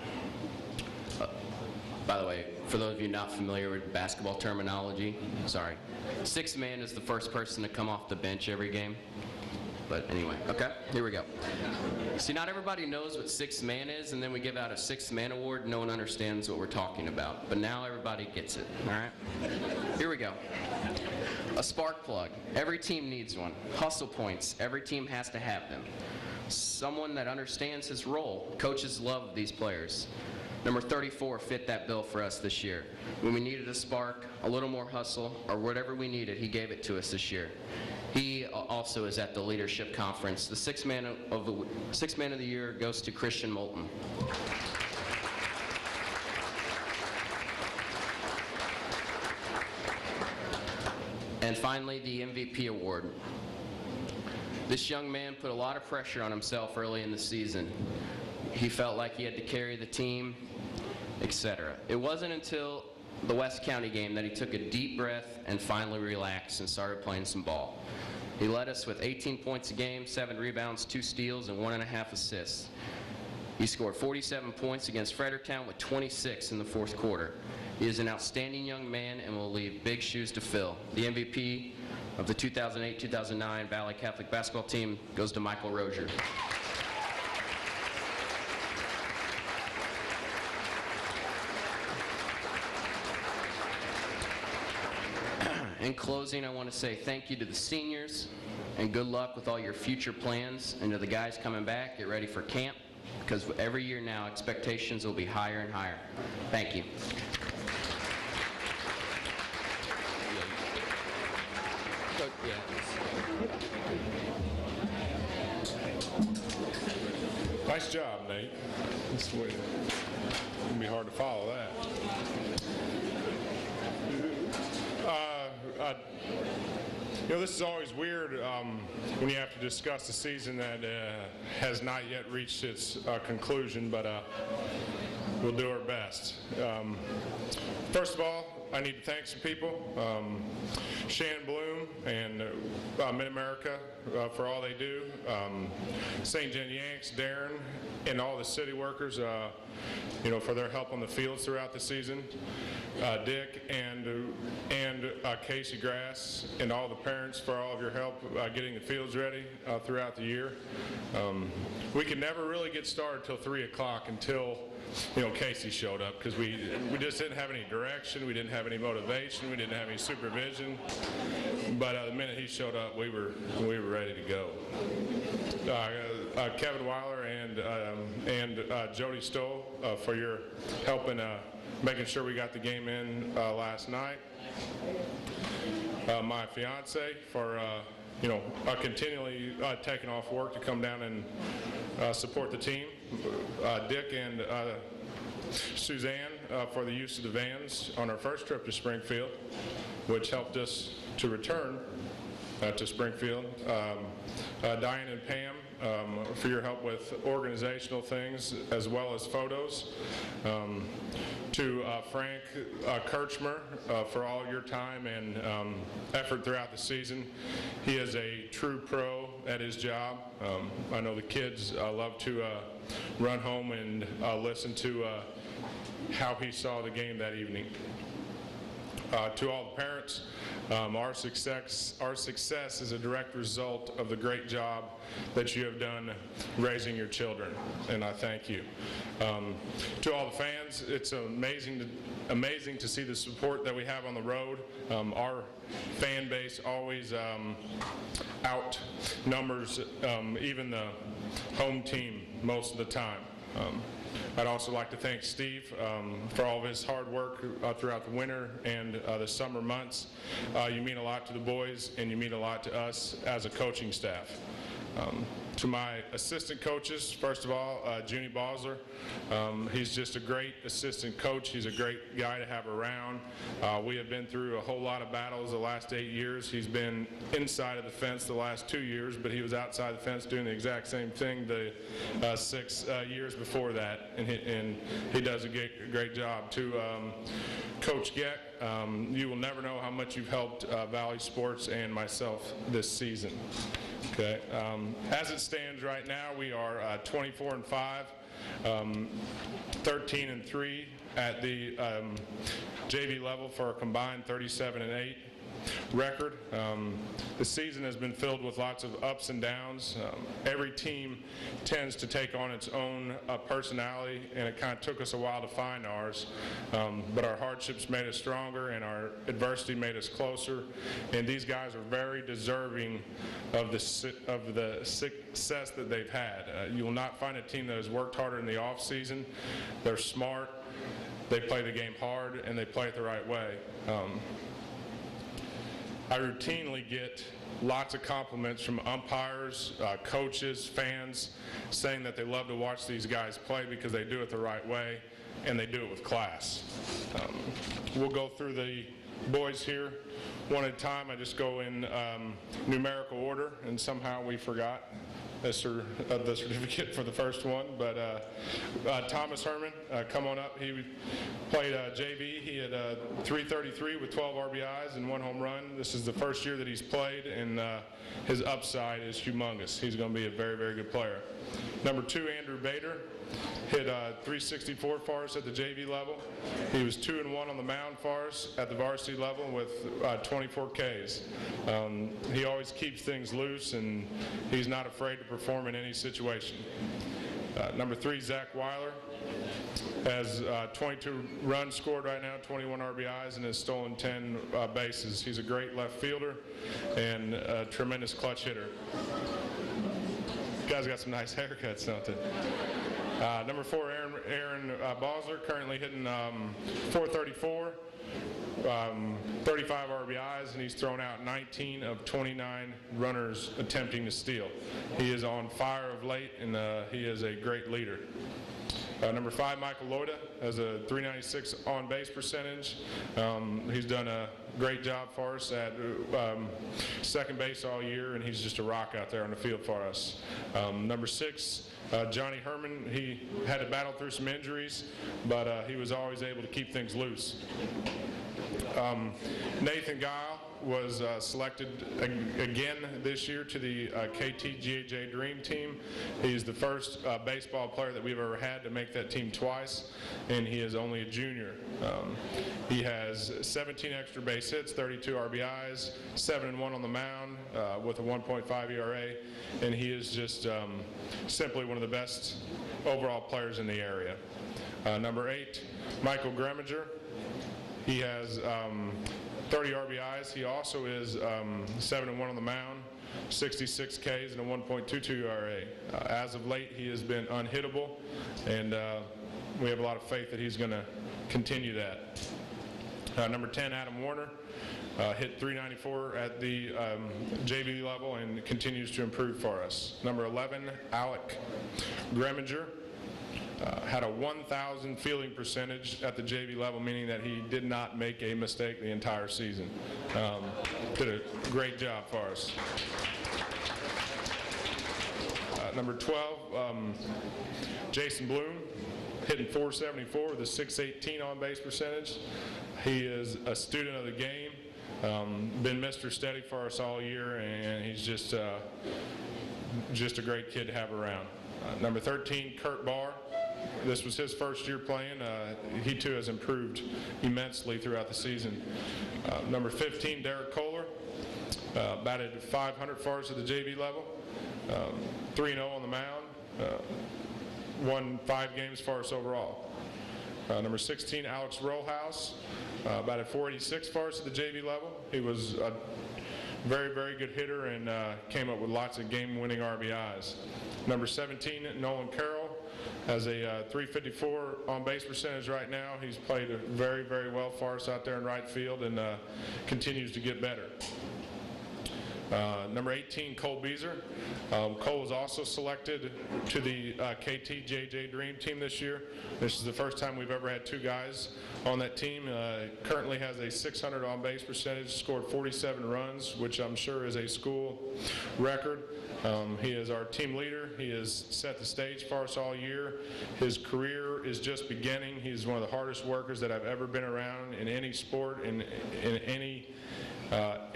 [SPEAKER 5] By the way, for those of you not familiar with basketball terminology, sorry. Sixth man is the first person to come off the bench every game. But anyway, okay, here we go. See, not everybody knows what sixth man is, and then we give out a sixth man award. No one understands what we're talking about. But now everybody gets it, all right? Here we go. A spark plug. Every team needs one. Hustle points. Every team has to have them. Someone that understands his role. Coaches love these players. Number 34 fit that bill for us this year. When we needed a spark, a little more hustle, or whatever we needed, he gave it to us this year. He also is at the leadership conference. The sixth man of the year goes to Christian Moulton. And finally, the MVP award. This young man put a lot of pressure on himself early in the season. He felt like he had to carry the team, etc. It wasn't until the West County game that he took a deep breath and finally relaxed and started playing some ball. He led us with 18 points a game, 7 rebounds, 2 steals, and 1.5 assists. He scored 47 points against Fredericktown with 26 in the fourth quarter. He is an outstanding young man and will leave big shoes to fill. The MVP of the 2008-2009 Valle Catholic basketball team goes to Michael Rozier. In closing, I want to say thank you to the seniors and good luck with all your future plans. And to the guys coming back, get ready for camp, because every year now expectations will be higher and higher. Thank you.
[SPEAKER 6] Nice job, Nate. It's going to be hard to follow that. This is always weird when you have to discuss a season that has not yet reached its conclusion, but we'll do our best. First of all, I need to thank some people. Shannon Bloom and Mid-America for all they do. St. John Yanks, Darren, and all the city workers, for their help on the fields throughout the season. Dick and Casey Grass and all the parents for all of your help getting the fields ready throughout the year. We could never really get started till 3 o'clock until Casey showed up, because we just didn't have any direction, we didn't have any motivation, we didn't have any supervision. But the minute he showed up, we were ready to go. Kevin Weiler and Jody Stoll for your help in making sure we got the game in last night. My fiance for continually taking off work to come down and support the team. Dick and Suzanne for the use of the vans on our first trip to Springfield, which helped us to return to Springfield. Diane and Pam for your help with organizational things as well as photos. To Frank Kirchmer for all your time and effort throughout the season. He is a true pro at his job. I know the kids love to run home and listen to how he saw the game that evening. To all the parents, our success is a direct result of the great job that you have done raising your children, and I thank you. To all the fans, it's amazing to see the support that we have on the road. Our fan base always outnumbers even the home team most of the time. I'd also like to thank Steve for all of his hard work throughout the winter and the summer months. You mean a lot to the boys, and you mean a lot to us as a coaching staff. To my assistant coaches, first of all, Junie Bosler. He's just a great assistant coach. He's a great guy to have around. We have been through a whole lot of battles the last 8 years. He's been inside of the fence the last 2 years, but he was outside the fence doing the exact same thing the 6 years before that, and he does a great job. To Coach Geck, you will never know how much you've helped Valley Sports and myself this season. Okay. As it stands right now, we are 24-5, 13-3 at the JV level for a combined 37-8 record. The season has been filled with lots of ups and downs. Every team tends to take on its own personality, and it kind of took us a while to find ours. But our hardships made us stronger, and our adversity made us closer. And these guys are very deserving of the success that they've had. You will not find a team that has worked harder in the off season. They're smart. They play the game hard, and they play it the right way. I routinely get lots of compliments from umpires, coaches, fans, saying that they love to watch these guys play because they do it the right way and they do it with class. We'll go through the boys here one at a time. I just go in numerical order, and somehow we forgot the certificate for the first one, but Thomas Herman, come on up. He played JV. He had 333 with 12 RBIs and 1 home run. This is the first year that he's played, and his upside is humongous. He's going to be a very, very good player. Number 2, Andrew Bader, hit 364 for us at the JV level. He was 2-1 on the mound for us at the varsity level with 24 Ks. He always keeps things loose, and he's not afraid to perform in any situation. Number 3, Zach Weiler, has 22 runs scored right now, 21 RBIs, and has stolen 10 bases. He's a great left fielder and a tremendous clutch hitter. You guys got some nice haircuts, don't they? Number 4, Aaron Bosler, currently hitting 434, 35 RBIs, and he's thrown out 19 of 29 runners attempting to steal. He is on fire of late, and he is a great leader. Number 5, Michael Loida, has a 396 on-base percentage. He's done a great job for us at second base all year, and he's just a rock out there on the field for us. Number 6, Johnny Herman, he had to battle through some injuries, but he was always able to keep things loose. Nathan Guile was selected again this year to the KTGAJ Dream Team. He's the first baseball player that we've ever had to make that team twice, and he is only a junior. He has 17 extra base hits, 32 RBIs, 7-1 on the mound with a 1.5 ERA, and he is just simply one of the best overall players in the area. Number 8, Michael Greminger. He has 30 RBIs. He also is 7-1 on the mound, 66 Ks, and a 1.22 ERA. As of late, he has been unhittable, and we have a lot of faith that he's going to continue that. Number 10, Adam Warner, hit .394 at the JV level and continues to improve for us. Number 11, Alec Greminger, had a 1,000 fielding percentage at the JV level, meaning that he did not make a mistake the entire season. Did a great job for us. Number 12, Jason Bloom, hitting .474 with a .618 on-base percentage. He is a student of the game, been Mr. Steady for us all year, and he's just a great kid to have around. Number 13, Kurt Barr. This was his first year playing. He too has improved immensely throughout the season. Number 15, Derek Kohler, batted .500 for us at the JV level, 3-0 on the mound, won 5 games for us overall. Number 16, Alex Rollhouse, batted .486 for us at the JV level. He was a very, very good hitter and came up with lots of game-winning RBIs. Number 17, Nolan Carroll, has a .354 on-base percentage right now. He's played very, very well for us out there in right field and continues to get better. Number 18, Cole Beezer. Cole was also selected to the KTJJ Dream Team this year. This is the first time we've ever had 2 guys on that team. Currently has a .600 on-base percentage, scored 47 runs, which I'm sure is a school record. He is our team leader. He has set the stage for us all year. His career is just beginning. He's one of the hardest workers that I've ever been around in any sport, in any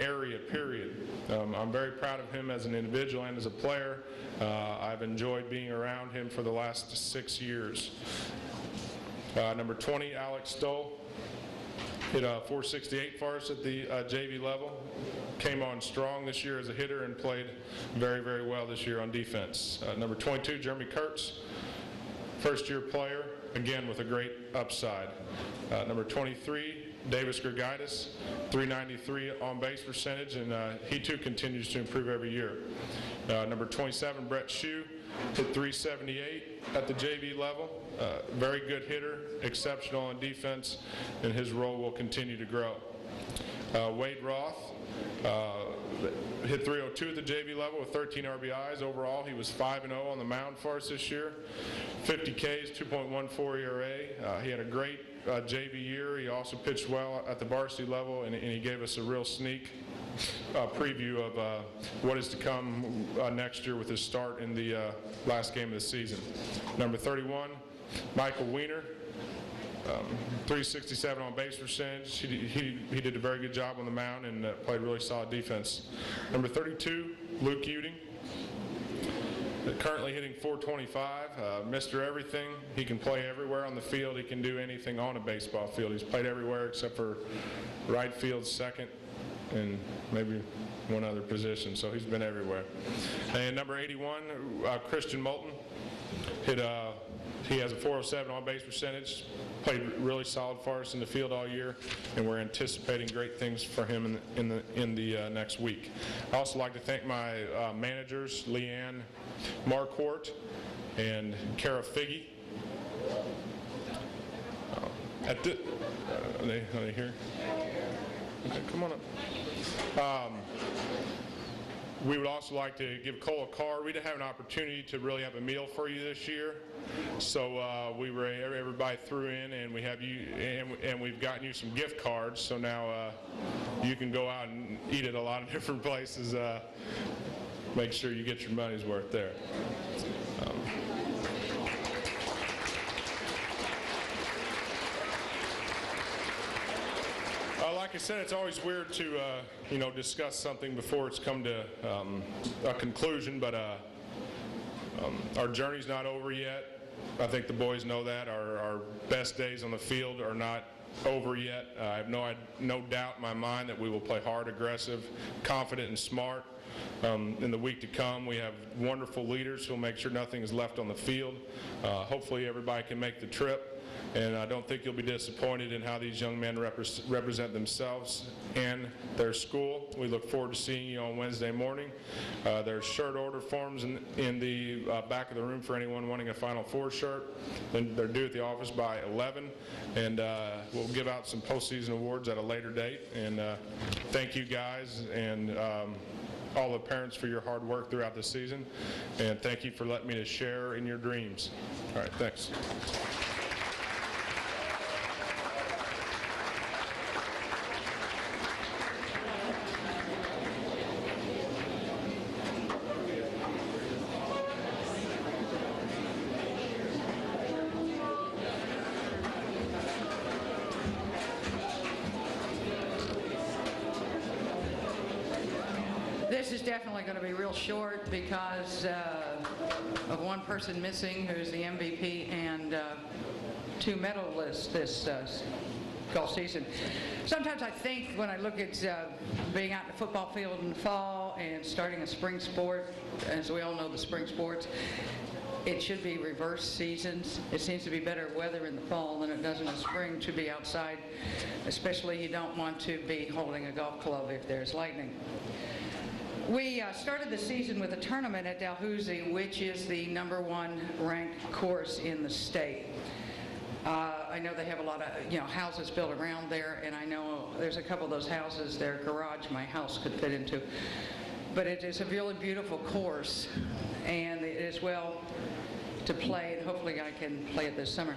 [SPEAKER 6] area, period. I'm very proud of him as an individual and as a player. I've enjoyed being around him for the last 6 years. Number 20, Alex Stoll, hit a .468 for us at the JV level. Came on strong this year as a hitter and played very, very well this year on defense. Number 22, Jeremy Kurtz, first-year player, again with a great upside. Number 23, Davis Grigaitis, .393 on-base percentage, and he too continues to improve every year. Number 27, Brett Shue, hit .378 at the JV level. Very good hitter, exceptional on defense, and his role will continue to grow. Wade Roth, hit .302 at the JV level with 13 RBIs. Overall, he was 5-0 on the mound for us this year. 50 Ks, 2.14 ERA. He had a great JV year. He also pitched well at the varsity level, and he gave us a real sneak preview of what is to come next year with his start in the last game of the season. Number 31, Michael Weiner. .367 on base percentage. He did a very good job on the mound and played really solid defense. Number 32, Luke Uding. Currently hitting .425, Mr. Everything. He can play everywhere on the field. He can do anything on a baseball field. He's played everywhere except for right field, second, and maybe one other position, so he's been everywhere. And number 81, Christian Moulton. He has a .407 on-base percentage, played really solid for us in the field all year, and we're anticipating great things for him in the next week. I'd also like to thank my managers, Leanne Marquardt and Kara Figge. Are they here? Okay, come on up. We would also like to give Cole a card. We didn't have an opportunity to really have a meal for you this year, so everybody threw in, and we have you, and we've gotten you some gift cards. So now you can go out and eat at a lot of different places. Make sure you get your money's worth there. Like I said, it's always weird to discuss something before it's come to a conclusion, but our journey's not over yet. I think the boys know that. Our best days on the field are not over yet. I have no doubt in my mind that we will play hard, aggressive, confident, and smart. In the week to come, we have wonderful leaders who will make sure nothing is left on the field. Hopefully everybody can make the trip. and I don't think you'll be disappointed in how these young men represent themselves and their school. We look forward to seeing you on Wednesday morning. There's shirt order forms in the back of the room for anyone wanting a Final Four shirt. And they're due at the office by 11, and we'll give out some postseason awards at a later date. And thank you guys and all the parents for your hard work throughout the season, and thank you for letting me to share in your dreams. All right, thanks.
[SPEAKER 7] This is definitely going to be real short because of one person missing, who's the MVP, and 2 medalists this golf season. Sometimes I think when I look at being out in the football field in the fall and starting a spring sport, as we all know the spring sports, it should be reverse seasons. It seems to be better weather in the fall than it does in the spring to be outside, especially you don't want to be holding a golf club if there's lightning. We started the season with a tournament at Dalhousie, which is the #1 ranked course in the state. I know they have a lot of houses built around there, and I know there's a couple of those houses, their garage my house could fit into. But it is a really beautiful course, and it is well to play, and hopefully I can play it this summer.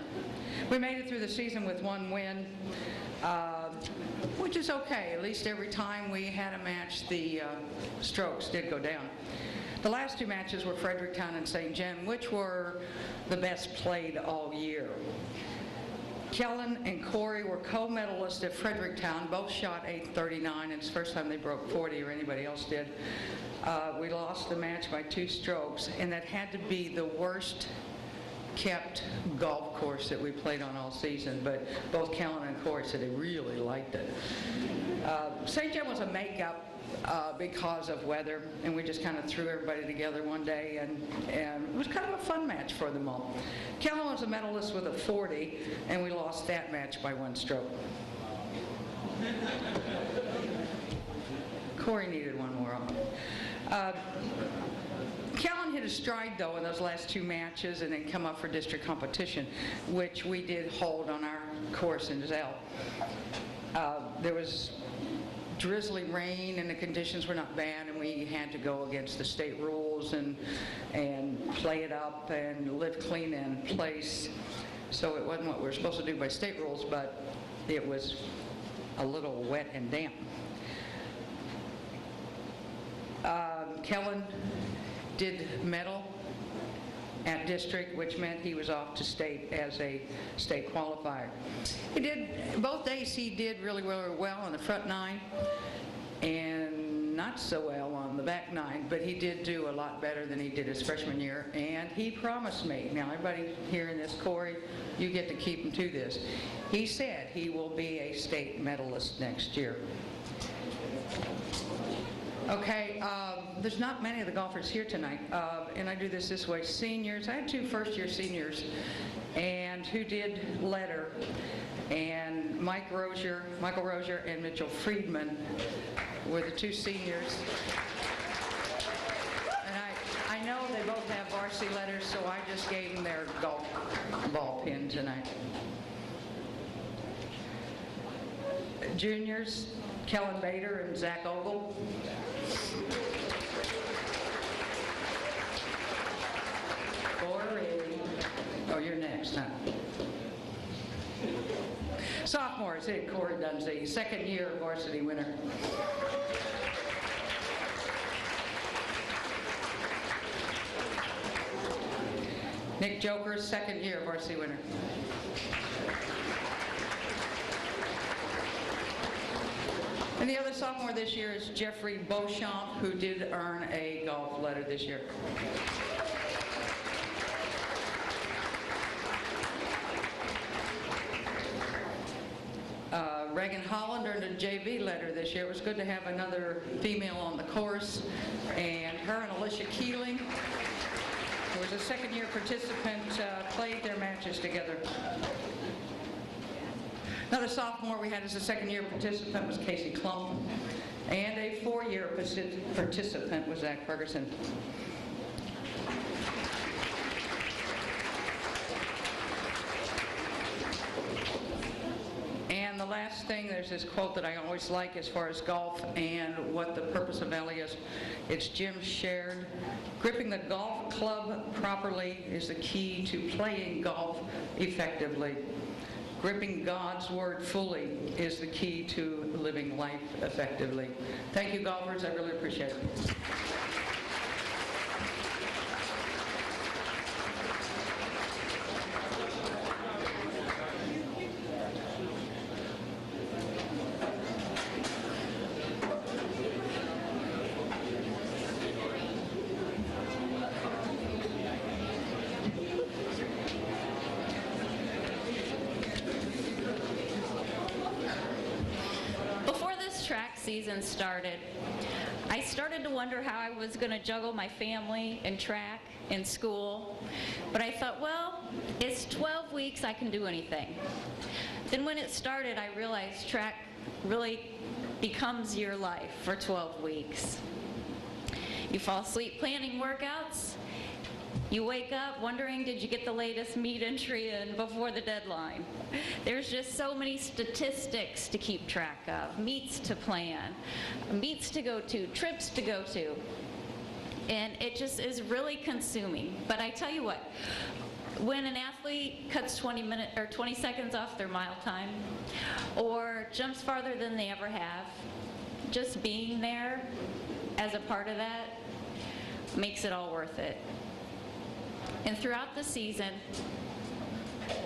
[SPEAKER 7] We made it through the season with 1 win, which is okay. At least every time we had a match, the strokes did go down. The last 2 matches were Fredericktown and St. John, which were the best played all year. Kellen and Corey were co-medalists at Fredericktown. Both shot 839, and it's the first time they broke 40 or anybody else did. We lost the match by 2 strokes, and that had to be the worst kept golf course that we played on all season, but both Kellen and Corey said they really liked it. St. John was a makeup because of weather, and we just kind of threw everybody together one day, and it was kind of a fun match for them all. Kellen was a medalist with a 40, and we lost that match by 1 stroke. Corey needed 1 more. Kellen hit a stride, though, in those last 2 matches and then come up for district competition, which we did hold on our course in Zell. There was drizzly rain, and the conditions were not bad, and we had to go against the state rules and play it up and live clean in place. So it wasn't what we were supposed to do by state rules, but it was a little wet and damp. Kellen did medal at district, which meant he was off to state as a state qualifier. He did, both days he did really, really well on the front 9 and not so well on the back 9, but he did do a lot better than he did his freshman year, and he promised me, now everybody hearing this, Corey, you get to keep him to this. He said he will be a state medalist next year. Okay, there's not many of the golfers here tonight, and I do this way. Seniors, I had 2 first-year seniors, and who did letter, and Michael Rozier and Mitchell Friedman were the 2 seniors. And I know they both have varsity letters, so I just gave them their golf ball pin tonight. Juniors, Kellen Bader and Zach Ogle. Corey. Oh, you're next, huh? Sophomores, Corey Dunsey, 2nd year varsity winner. Nick Joker, 2nd year varsity winner. And the other sophomore this year is Jeffrey Beauchamp, who did earn a golf letter this year. Reagan Holland earned a JV letter this year. It was good to have another female on the course. And her and Alicia Keeling were as a second-year participant, played their matches together. Another sophomore we had as a second-year participant was Casey Klum, and a four-year participant was Zach Ferguson. And the last thing, there's this quote that I always like as far as golf and what the purpose of Valle is. It's Jim shared. Gripping the golf club properly is the key to playing golf effectively. Gripping God's word fully is the key to living life effectively. Thank you, golfers. I really appreciate it.
[SPEAKER 8] Season started, I started to wonder how I was going to juggle my family and track and school, but I thought, well, it's 12 weeks, I can do anything. Then when it started, I realized track really becomes your life for 12 weeks. You fall asleep planning workouts, you wake up wondering, did you get the latest meet entry in before the deadline? There's just so many statistics to keep track of, meets to plan, meets to go to, trips to go to. And it just is really consuming. But I tell you what, when an athlete cuts 20 seconds off their mile time, or jumps farther than they ever have, just being there as a part of that makes it all worth it. And throughout the season,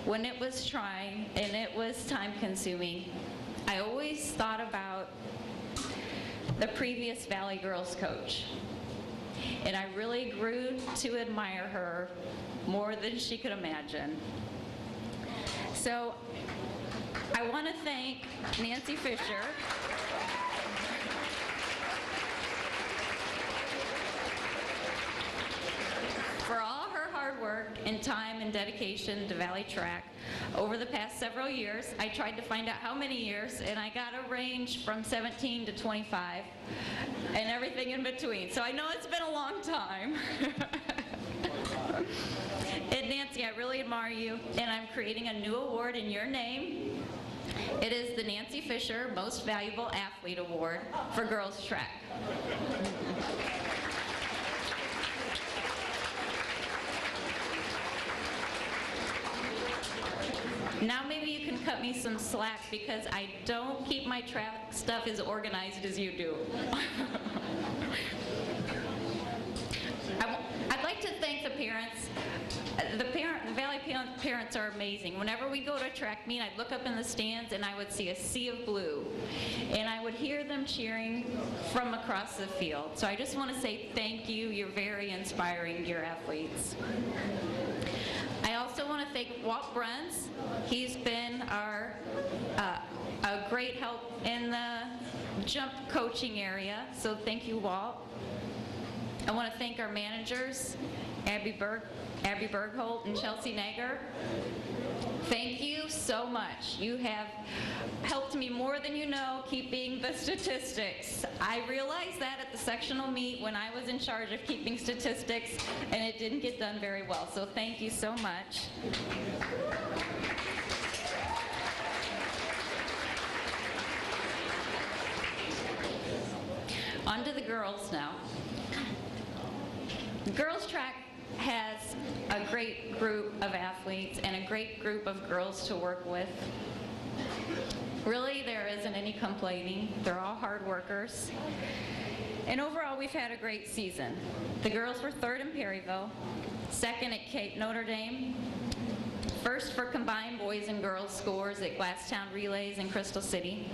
[SPEAKER 8] when it was trying and it was time-consuming, I always thought about the previous Valle girls coach. And I really grew to admire her more than she could imagine. So I want to thank Nancy Fisher for all her hard work and time and dedication to Valle track. Over the past several years, I tried to find out how many years, and I got a range from 17 to 25 and everything in between. So I know it's been a long time. And Nancy, I really admire you, and I'm creating a new award in your name. It is the Nancy Fisher Most Valuable Athlete Award for girls track. Now maybe you can cut me some slack because I don't keep my track stuff as organized as you do. I'd like to thank the parents. The Valle parents are amazing. Whenever we go to a track meet, I'd look up in the stands and I would see a sea of blue. And I would hear them cheering from across the field. So I just want to say thank you. You're very inspiring, dear athletes. I also want to thank Walt Bruns. He's been a great help in the jump coaching area, so thank you, Walt. I want to thank our managers, Abby Bergholt and Chelsea Nager. Thank you so much. You have helped me more than you know keeping the statistics. I realized that at the sectional meet when I was in charge of keeping statistics, and it didn't get done very well. So thank you so much. On to the girls now. Girls track has a great group of athletes and a great group of girls to work with. Really, there isn't any complaining. They're all hard workers. And overall, we've had a great season. The girls were third in Perryville, second at Cape Notre Dame, first for combined boys and girls scores at Glasstown Relays in Crystal City.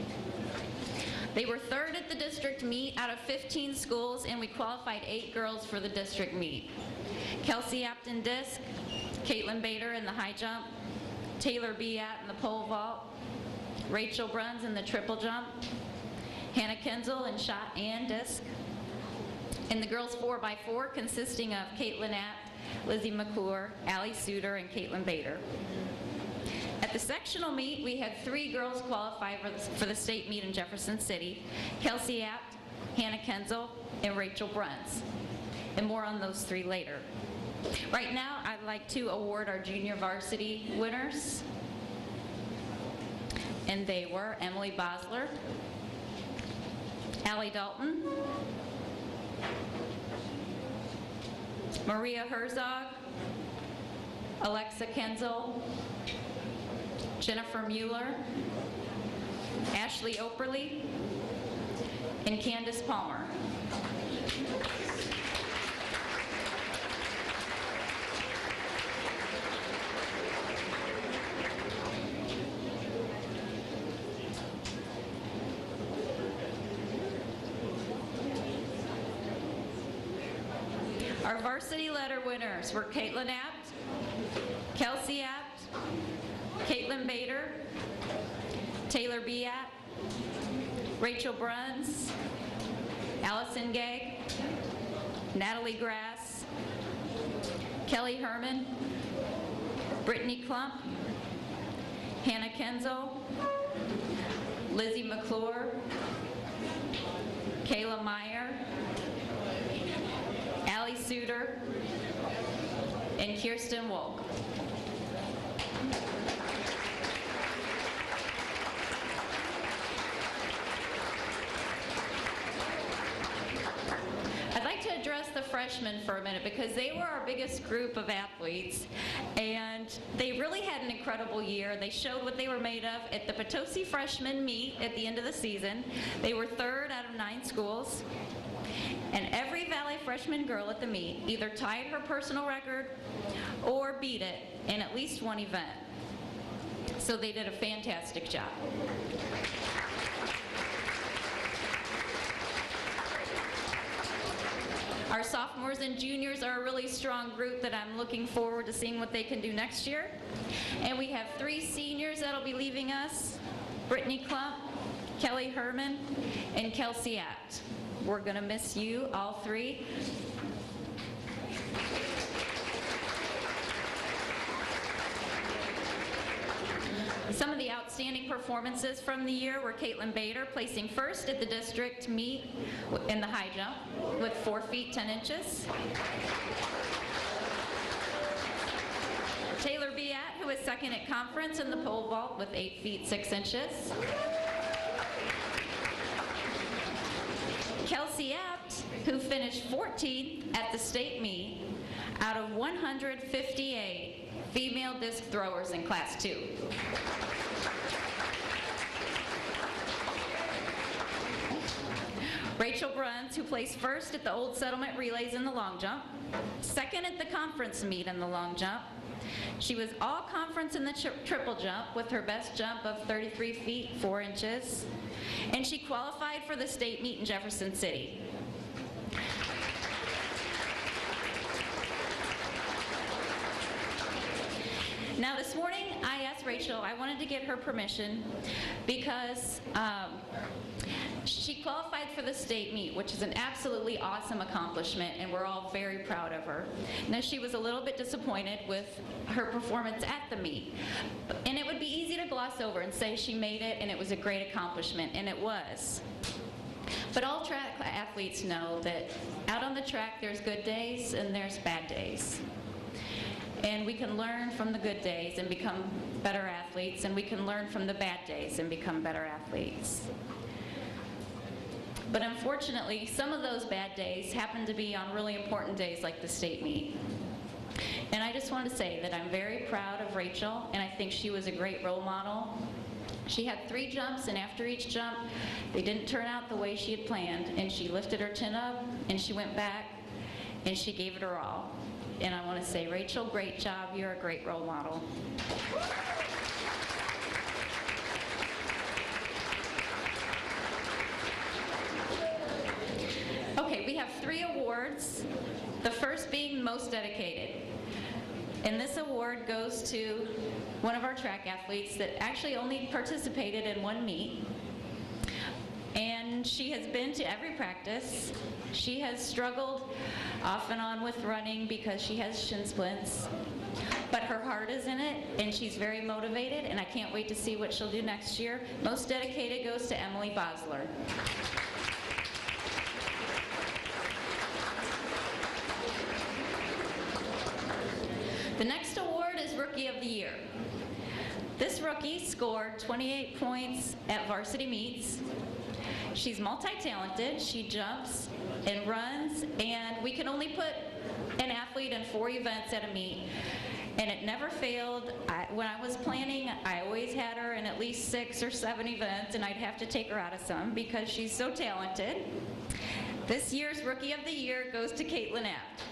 [SPEAKER 8] They were third at the district meet out of 15 schools, and we qualified 8 girls for the district meet. Kelsey Apton disc, Caitlin Bader in the high jump, Taylor Biat in the pole vault, Rachel Bruns in the triple jump, Hannah Kenzel in shot and disc. In the girls 4x4, consisting of Caitlin Apt, Lizzie McClure, Allie Suter, and Caitlin Bader. At the sectional meet, we had 3 girls qualify for the state meet in Jefferson City: Kelsey Apt, Hannah Kenzel, and Rachel Bruns. And more on those 3 later. Right now, I'd like to award our junior varsity winners. And they were Emily Bosler, Allie Dalton, Maria Herzog, Alexa Kenzel, Jennifer Mueller, Ashley Operly, and Candace Palmer. Our varsity letter winners were Caitlin Apt, Kelsey Apt, Caitlin Bader, Taylor B. Apt, Rachel Bruns, Allison Gegg, Natalie Grass, Kelly Herman, Brittany Klump, Hannah Kenzel, Lizzie McClure, Kayla Meyer, Allie Suter, and Kirsten Wolk. I'd like to address the freshmen for a minute because they were our biggest group of athletes, and they really had an incredible year. They showed what they were made of at the Potosi freshman meet at the end of the season. They were 3rd out of 9 schools. And every Valley freshman girl at the meet either tied her personal record or beat it in at least one event. So they did a fantastic job. Our sophomores and juniors are a really strong group that I'm looking forward to seeing what they can do next year. And we have 3 seniors that'll be leaving us: Brittany Klump, Kelly Herman, and Kelsey Apt. We're going to miss you, all 3. Some of the outstanding performances from the year were Caitlin Bader placing 1st at the district meet in the high jump with 4 feet 10 inches. Taylor Biat, who was 2nd at conference in the pole vault with 8 feet 6 inches. Kelsey Apt, who finished 14th at the state meet out of 158 female disc throwers in Class 2. Rachel Bruns, who placed 1st at the Old Settlement Relays in the long jump, 2nd at the conference meet in the long jump. She was all conference in the triple jump with her best jump of 33 feet 4 inches. And she qualified for the state meet in Jefferson City. Now this morning, I asked Rachel, I wanted to get her permission because she qualified for the state meet, which is an absolutely awesome accomplishment, and we're all very proud of her. Now, she was a little bit disappointed with her performance at the meet, and it would be easy to gloss over and say she made it and it was a great accomplishment, and it was. But all track athletes know that out on the track there's good days and there's bad days. And we can learn from the good days and become better athletes, and we can learn from the bad days and become better athletes. But unfortunately, some of those bad days happen to be on really important days like the state meet. And I just want to say that I'm very proud of Rachel, and I think she was a great role model. She had 3 jumps, and after each jump, they didn't turn out the way she had planned, and she lifted her chin up, and she went back, and she gave it her all. And I want to say, Rachel, great job. You're a great role model. Okay, we have 3 awards, the first being most dedicated. And this award goes to one of our track athletes that actually only participated in 1 meet. And and she has been to every practice. She has struggled off and on with running because she has shin splints. But her heart is in it, and she's very motivated, and I can't wait to see what she'll do next year. Most dedicated goes to Emily Bosler. The next award is Rookie of the Year. This rookie scored 28 points at varsity meets. She's multi-talented. She jumps and runs, and we can only put an athlete in 4 events at a meet. And it never failed. When I was planning, I always had her in at least 6 or 7 events, and I'd have to take her out of some because she's so talented. This year's Rookie of the Year goes to Caitlin Abt.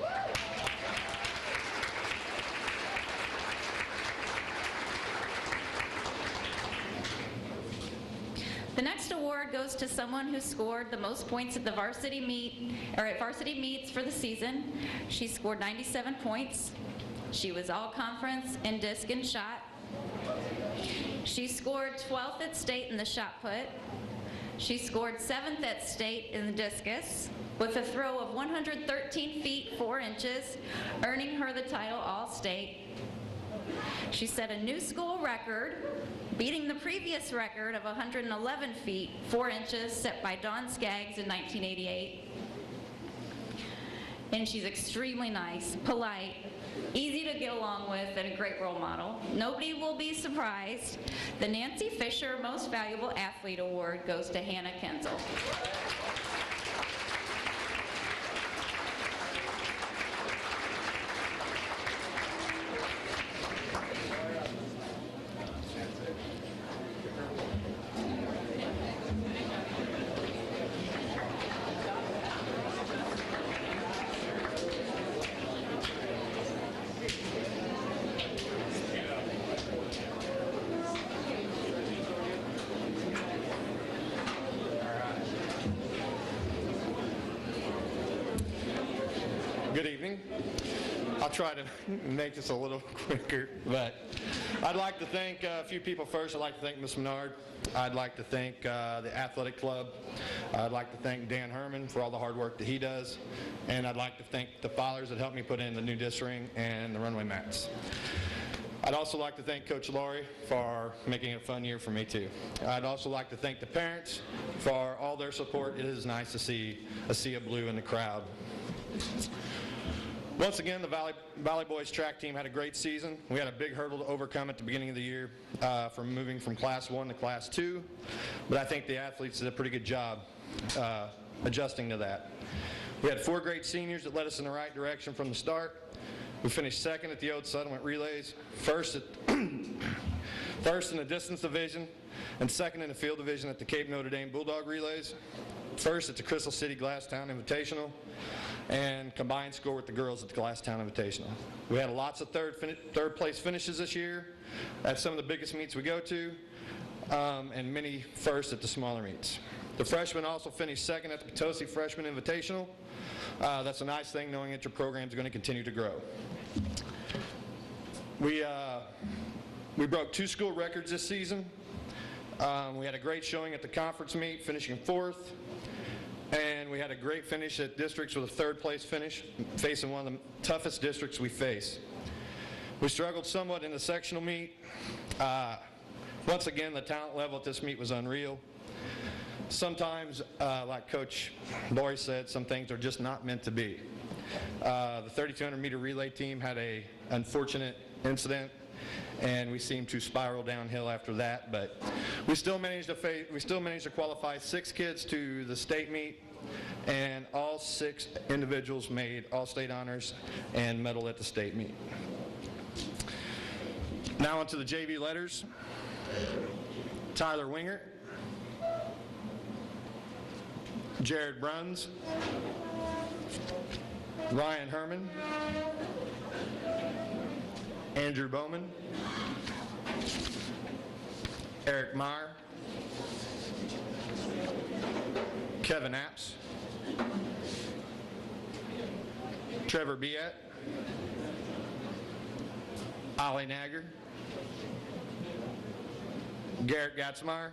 [SPEAKER 8] The next award goes to someone who scored the most points at the varsity meet, or at varsity meets for the season. She scored 97 points. She was all conference in disc and shot. She scored 12th at state in the shot put. She scored 7th at state in the discus with a throw of 113 feet 4 inches, earning her the title All-State. She set a new school record, beating the previous record of 111 feet 4 inches set by Dawn Skaggs in 1988. And she's extremely nice, polite, easy to get along with, and a great role model. Nobody will be surprised. The Nancy Fisher Most Valuable Athlete Award goes to Hannah Kenzel.
[SPEAKER 9] Good evening. I'll try to make this a little quicker, but I'd like to thank a few people first. I'd like to thank Ms. Menard. I'd like to thank the athletic club. I'd like to thank Dan Herman for all the hard work that he does. And I'd like to thank the fathers that helped me put in the new disc ring and the runway mats. I'd also like to thank Coach Laurie for making it a fun year for me too. I'd also like to thank the parents for all their support. It is nice to see a sea of blue in the crowd. Once again, the Valley Boys track team had a great season. We had a big hurdle to overcome at the beginning of the year from moving from Class 1 to Class 2, but I think the athletes did a pretty good job adjusting to that. We had 4 great seniors that led us in the right direction from the start. We finished second at the Old Settlement Relays, first in the distance division, and second in the field division at the Cape Notre Dame Bulldog Relays, first at the Crystal City Glasstown Invitational, and combined score with the girls at the Glasstown Invitational. We had lots of third place finishes this year at some of the biggest meets we go to, and many first at the smaller meets. The freshmen also finished second at the Potosi Freshman Invitational. That's a nice thing, knowing that your program is going to continue to grow. We broke 2 school records this season. We had a great showing at the conference meet, finishing 4th. And we had a great finish at districts with a 3rd place finish, facing one of the toughest districts we face. We struggled somewhat in the sectional meet. Once again, the talent level at this meet was unreal. Sometimes, like Coach Laurie said, some things are just not meant to be. The 3,200 meter relay team had an unfortunate incident, and we seemed to spiral downhill after that, but we still managed to qualify 6 kids to the state meet, and all 6 individuals made all-state honors and medal at the state meet. Now onto the JV letters. Tyler Wingert, Jared Bruns, Ryan Herman, Andrew Bowman, Eric Meyer, Kevin Apps, Trevor Biet, Ollie Nagger, Garrett Gatzmeyer,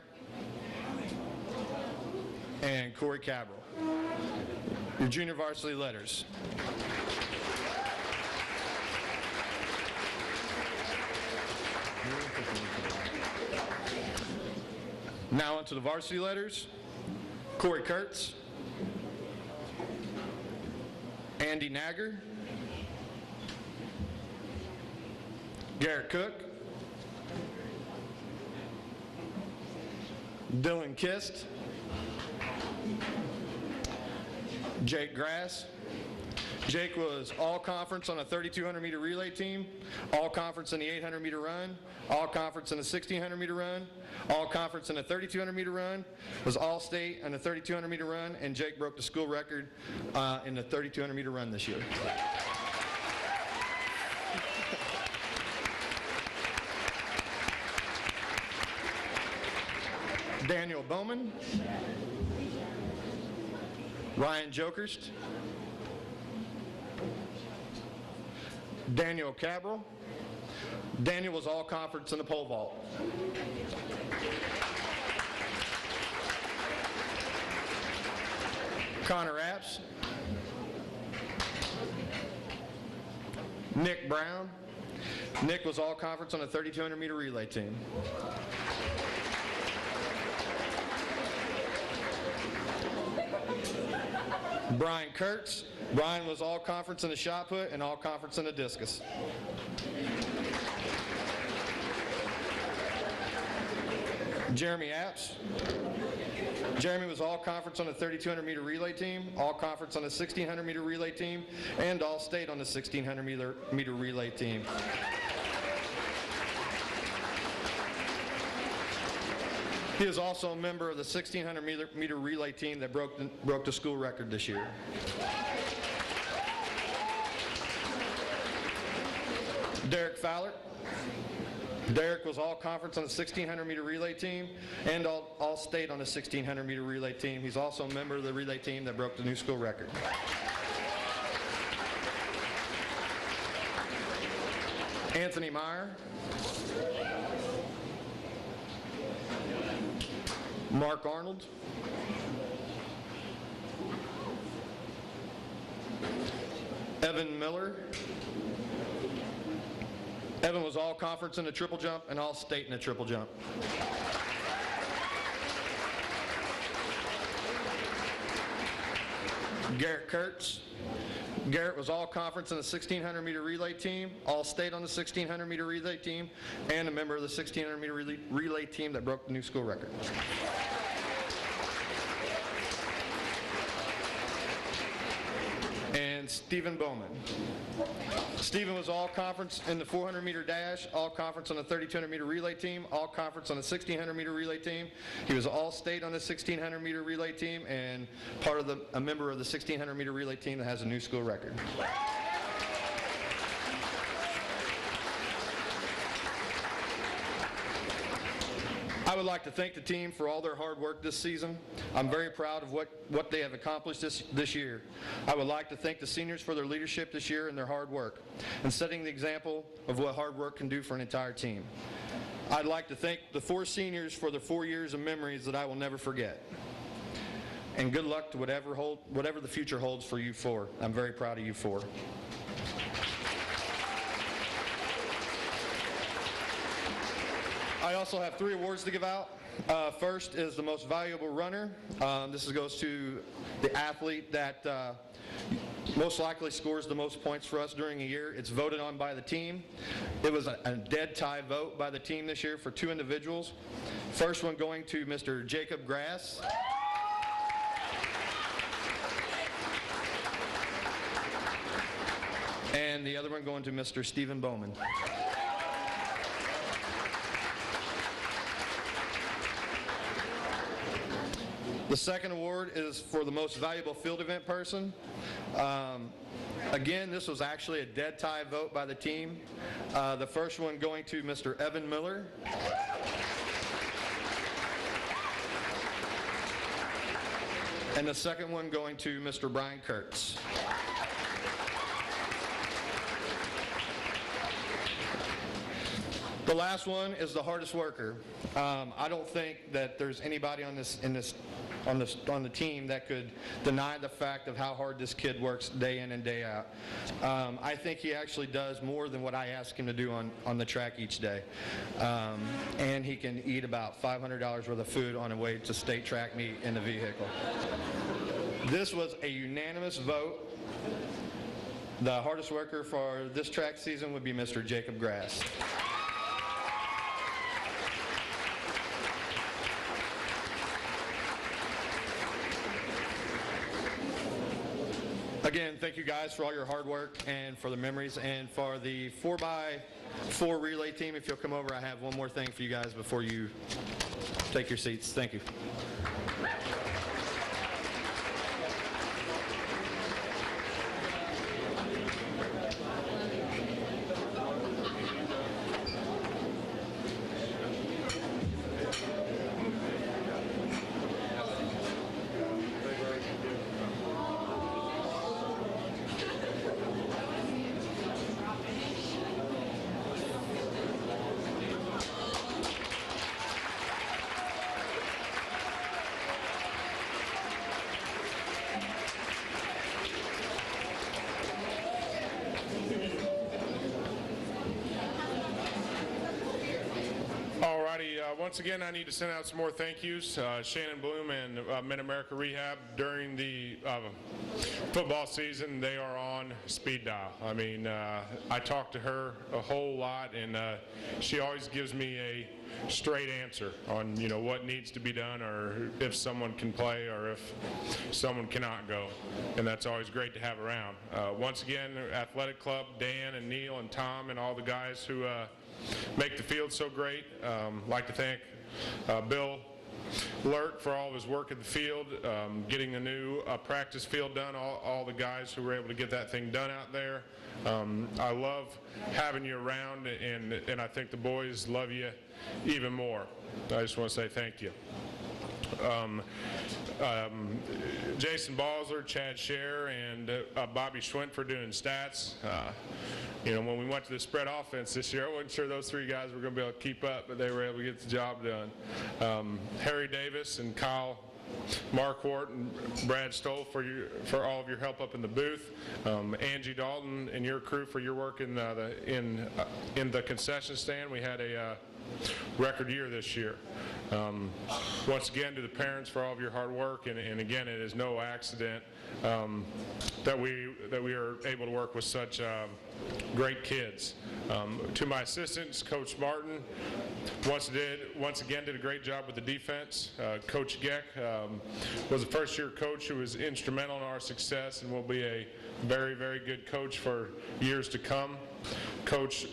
[SPEAKER 9] and Corey Cabral. Your junior varsity letters. Now onto the varsity letters. Corey Kurtz, Andy Nagger, Garrett Cook, Dylan Kist, Jake Grass. Jake was all conference on a 3,200 meter relay team, all conference in the 800 meter run, all conference in the 1,600 meter run, all conference in the 3,200 meter run, was all state in the 3,200 meter run, and Jake broke the school record in the 3,200 meter run this year. Daniel Bowman, Ryan Jokerst, Daniel Cabral. Daniel was all conference in the pole vault. Connor Apps, Nick Brown. Nick was all conference on the 3,200 meter relay team. Brian Kurtz. Brian was all conference in the shot put and all conference in the discus. Jeremy Apps. Jeremy was all conference on the 3,200 meter relay team, all conference on the 1,600 meter relay team, and all state on the 1,600 meter relay team. He is also a member of the 1,600 meter relay team that broke the school record this year. Derek Fowler. Derek was all conference on the 1,600 meter relay team and all state on the 1,600 meter relay team. He's also a member of the relay team that broke the new school record. Anthony Meyer. Mark Arnold. Evan Miller. Evan was all conference in the triple jump and all state in the triple jump. Garrett Kurtz. Garrett was all conference in the 1,600 meter relay team, all state on the 1,600 meter relay team, and a member of the 1,600 meter relay team that broke the new school record. And Stephen Bowman. Stephen was all conference in the 400 meter dash, all conference on the 3,200 meter relay team, all conference on the 1,600 meter relay team. He was all state on the 1,600 meter relay team and part of a member of the 1,600 meter relay team that has a new school record. I would like to thank the team for all their hard work this season. I'm very proud of what they have accomplished this year. I would like to thank the seniors for their leadership this year and their hard work, and setting the example of what hard work can do for an entire team. I'd like to thank the 4 seniors for their 4 years of memories that I will never forget. And good luck to whatever the future holds for you 4. I'm very proud of you 4. I also have 3 awards to give out. First is the most valuable runner. This goes to the athlete that most likely scores the most points for us during a year. It's voted on by the team. It was a dead tie vote by the team this year for 2 individuals. First one going to Mr. Jacob Grass. And the other one going to Mr. Stephen Bowman. The second award is for the most valuable field event person. Again, this was actually a dead tie vote by the team. The first one going to Mr. Evan Miller. And the second one going to Mr. Brian Kurtz. The last one is the hardest worker. I don't think that there's anybody on the team that could deny the fact of how hard this kid works day in and day out. I think he actually does more than what I ask him to do on the track each day. And he can eat about $500 worth of food on the way to state track meet in the vehicle. This was a unanimous vote. The hardest worker for this track season would be Mr. Jacob Grass. Again, thank you guys for all your hard work and for the memories, and for the 4x4 relay team. If you'll come over, I have one more thing for you guys before you take your seats. Thank you.
[SPEAKER 6] Once again, I need to send out some more thank yous. Shannon Bloom and Mid-America Rehab, during the football season, they are on speed dial. I mean, I talk to her a whole lot, and she always gives me a straight answer on, you know, what needs to be done, or if someone can play, or if someone cannot go. And that's always great to have around. Once again, Athletic Club, Dan and Neil and Tom and all the guys who make the field so great. Like to thank Bill Lurt for all of his work at the field, getting a new practice field done, all the guys who were able to get that thing done out there. I love having you around, and I think the boys love you even more. I just want to say thank you. Jason Balzer, Chad Scher, and Bobby Schwint for doing stats. You know, when we went to the spread offense this year, I wasn't sure those three guys were going to be able to keep up, but they were able to get the job done. Harry Davis and Kyle Marquardt and Brad Stoll for all of your help up in the booth. Angie Dalton and your crew for your work in the concession stand. We had a record year this year. Once again, to the parents for all of your hard work, and again, it is no accident that we are able to work with such great kids. To my assistants, Coach Martin once again did a great job with the defense. Coach Geck was a first-year coach who was instrumental in our success and will be a very, very good coach for years to come. Coach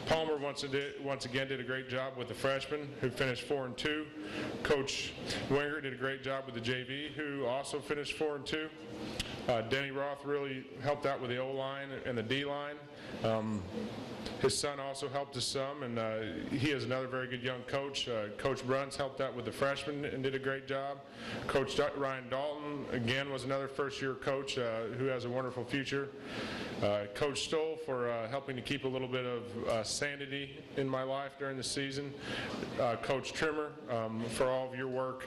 [SPEAKER 6] Palmer once again did a great job with the freshmen, who finished 4-2. Coach Winger did a great job with the JV, who also finished 4-2. Denny Roth really helped out with the O-line and the D-line. His son also helped us some, and he is another very good young coach. Coach Bruns helped out with the freshmen and did a great job. Coach Ryan Dalton, again, was another first-year coach who has a wonderful future. Coach Stoll for helping to keep a little bit of sanity in my life during the season. Coach Trimmer for all of your work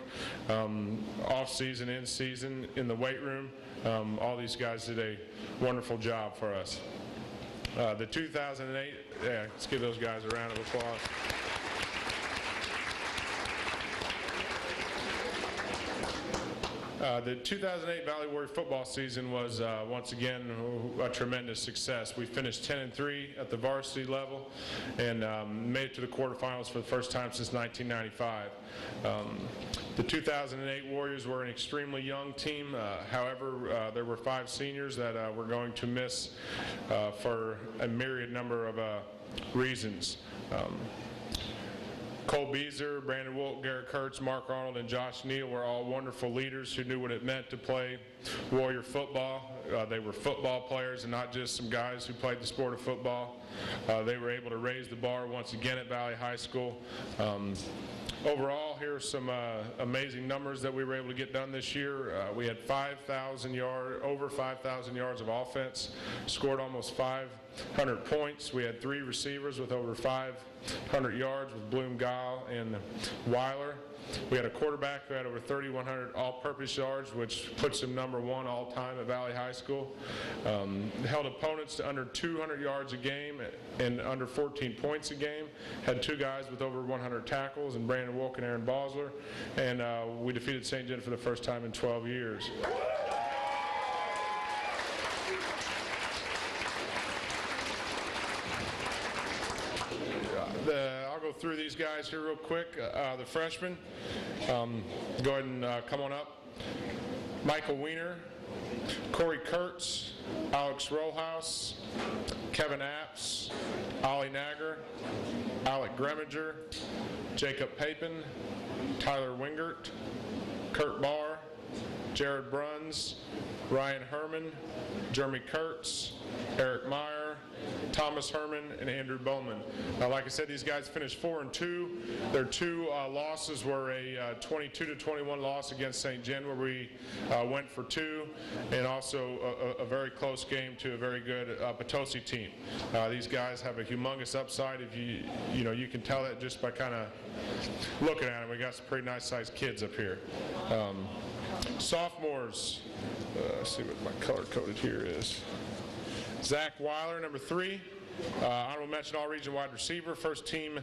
[SPEAKER 6] off-season, in-season, in the weight room. All these guys did a wonderful job for us. The 2008, let's give those guys a round of applause. The 2008 Valley Warrior football season was once again a tremendous success. We finished 10-3 at the varsity level and made it to the quarterfinals for the first time since 1995. The 2008 Warriors were an extremely young team. However, there were 5 seniors that we're going to miss for a myriad number of reasons. Cole Beezer, Brandon Wolt, Garrett Kurtz, Mark Arnold, and Josh Neal were all wonderful leaders who knew what it meant to play Warrior football. They were football players and not just some guys who played the sport of football. They were able to raise the bar once again at Valley High School. Overall, here are some amazing numbers that we were able to get done this year. We had over 5,000 yards of offense, scored almost 500 points. We had 3 receivers with over 500 yards with Bloom, Guile, and Weiler. We had a quarterback who had over 3,100 all-purpose yards, which puts him number 1 all-time at Valley High School. Held opponents to under 200 yards a game and under 14 points a game. Had 2 guys with over 100 tackles, and Brandon Wilk and Aaron Bosler. And we defeated St. John for the first time in 12 years. I'll go through these guys here real quick. The freshmen, go ahead and come on up. Michael Weiner, Corey Kurtz, Alex Rollhouse, Kevin Apps, Ollie Nagger, Alec Greminger, Jacob Papin, Tyler Wingert, Kurt Barr, Jared Bruns, Ryan Herman, Jeremy Kurtz, Eric Meyer, Thomas Herman, and Andrew Bowman. Like I said, these guys finished 4-2. Their 2 losses were a 22-21 loss against St. John, where we went for 2, and also a very close game to a very good Potosi team. These guys have a humongous upside. If you can tell that just by kind of looking at them. We got some pretty nice sized kids up here. Sophomores, let's see what my color coded here is. Zach Weiler, number 3. Honorable mention all-region wide receiver, first team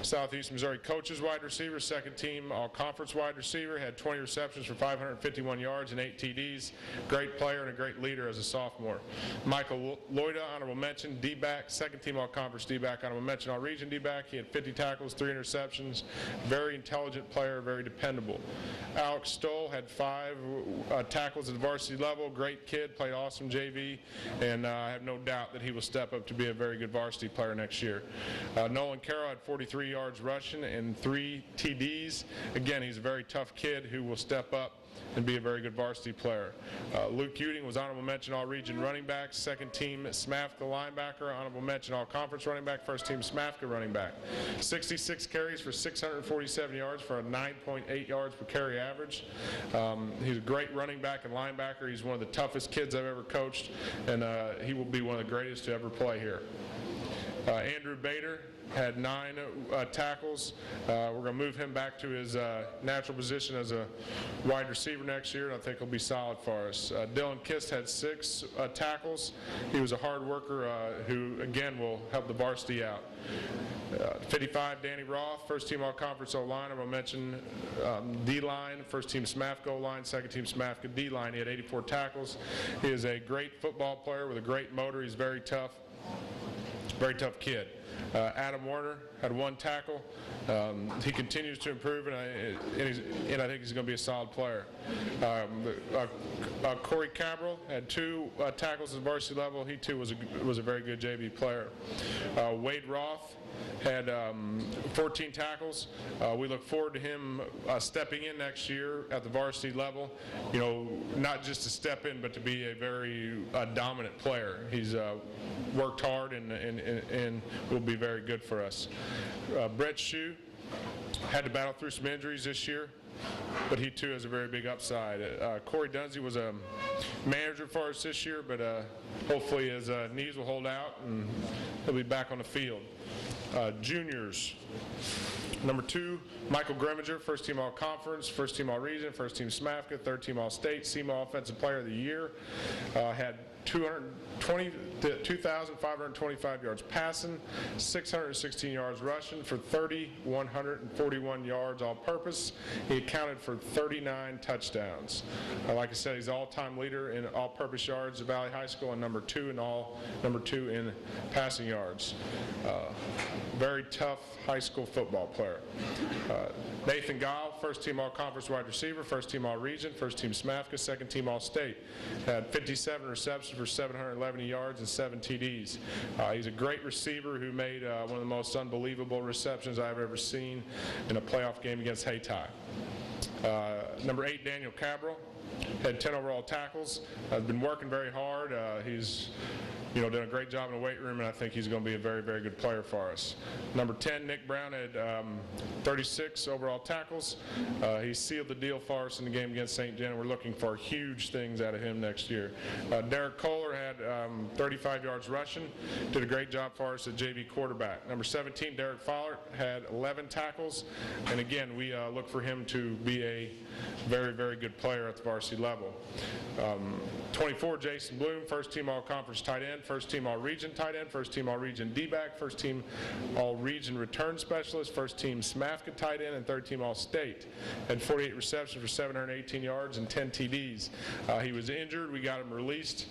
[SPEAKER 6] Southeast Missouri coaches wide receiver, second team all-conference wide receiver, had 20 receptions for 551 yards and 8 TDs. Great player and a great leader as a sophomore. Michael Loida, honorable mention, D-back, second team all-conference D-back, honorable mention all-region D-back. He had 50 tackles, 3 interceptions. Very intelligent player, very dependable. Alex Stoll had 5 tackles at the varsity level. Great kid, played awesome JV, and I have no doubt that he will step up to be a very good varsity player next year. Nolan Carroll had 43 yards rushing and 3 TDs. Again, he's a very tough kid who will step up and be a very good varsity player. Luke Uding was honorable mention all-region running back, second team SMAFCA linebacker, honorable mention all-conference running back, first team SMAFCA running back. 66 carries for 647 yards for a 9.8 yards per carry average. He's a great running back and linebacker. He's one of the toughest kids I've ever coached, and he will be one of the greatest to ever play here. Andrew Bader had 9 tackles. We're going to move him back to his natural position as a wide receiver next year, and I think he'll be solid for us. Dylan Kist had 6 tackles. He was a hard worker who, again, will help the varsity out. 55, Danny Roth, first team all-conference O-line. I'm going to mention D-line, first team SMAFCA O-line, second team SMAFCA D-line. He had 84 tackles. He is a great football player with a great motor. He's very tough kid. Adam Warner had 1 tackle. He continues to improve, and I think he's going to be a solid player. Corey Cabral had 2 tackles at the varsity level. He too was a very good JV player. Wade Roth had 14 tackles. We look forward to him stepping in next year at the varsity level. Not just to step in, but to be a very dominant player. He's worked hard and will be very good for us. Brett Shue had to battle through some injuries this year, but he too has a very big upside. Corey Dunsey was a manager for us this year, but hopefully his knees will hold out and he'll be back on the field. Juniors. Number 2, Michael Greminger, first team all-conference, first team all-region, first team SMAFCA, third team all-state, SEMA Offensive Player of the Year. Had 2,525 yards passing, 616 yards rushing for 3,141 yards all-purpose. He accounted for 39 touchdowns. Like I said, he's the all-time leader in all-purpose yards at Valley High School and number 2 in passing yards. Very tough high school football player. Nathan Guile, first team all-conference wide receiver, first team all-region, first team SMAFCA, second team all-state. Had 57 receptions for 711 yards and 7 TDs. He's a great receiver who made one of the most unbelievable receptions I've ever seen in a playoff game against Hayti. Number 8, Daniel Cabral, had 10 overall tackles. Been working very hard. He's done a great job in the weight room, and I think he's going to be a very, very good player for us. Number 10, Nick Brown had 36 overall tackles. He sealed the deal for us in the game against St. John. We're looking for huge things out of him next year. Derek Kohler had 35 yards rushing. Did a great job for us at JV quarterback. Number 17, Derek Fowler had 11 tackles. And again, we look for him to be a very, very good player at the varsity level. 24, Jason Bloom, first team all-conference tight end, first team all-region tight end, first team all-region D-back, first team all-region return specialist, first team SMAFCA tight end, and third team all-state. Had 48 receptions for 718 yards and 10 TDs. He was injured. We got him released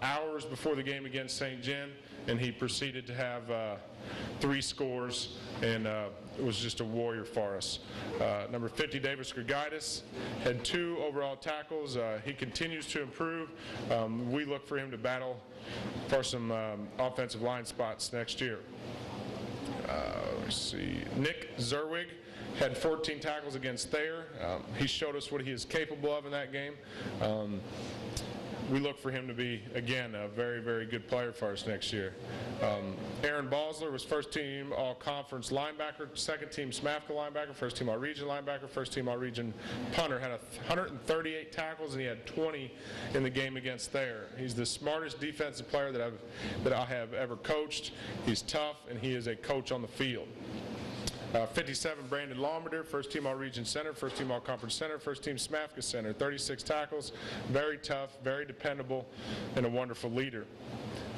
[SPEAKER 6] hours before the game against St. John, and he proceeded to have 3 scores and was just a warrior for us. Number 50, Davis Grigaitis, had 2 overall tackles. He continues to improve. We look for him to battle for some offensive line spots next year. Let's see. Nick Zerwig had 14 tackles against Thayer. He showed us what he is capable of in that game. We look for him to be, again, a very, very good player for us next year. Aaron Balsler was first team all-conference linebacker, second team SMAFCA linebacker, first team all-region linebacker, first team all-region punter. Had 138 tackles, and he had 20 in the game against Thayer. He's the smartest defensive player that I have ever coached. He's tough, and he is a coach on the field. 57, Brandon Lombarder, first team all-region center, first team all-conference center, first team SMAFCA center, 36 tackles, very tough, very dependable, and a wonderful leader.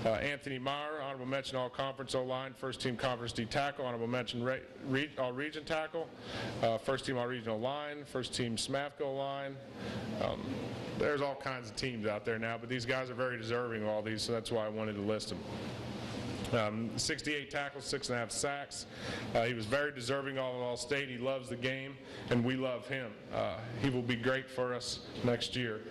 [SPEAKER 6] Anthony Meyer, honorable mention all-conference O-line, first team conference D tackle, honorable mention all-region tackle, first team all-regional line, first team SMAFCA O-line. There's all kinds of teams out there now, but these guys are very deserving of all these, so that's why I wanted to list them. 68 tackles, 6.5 sacks. He was very deserving all-state. He loves the game, and we love him. He will be great for us next year.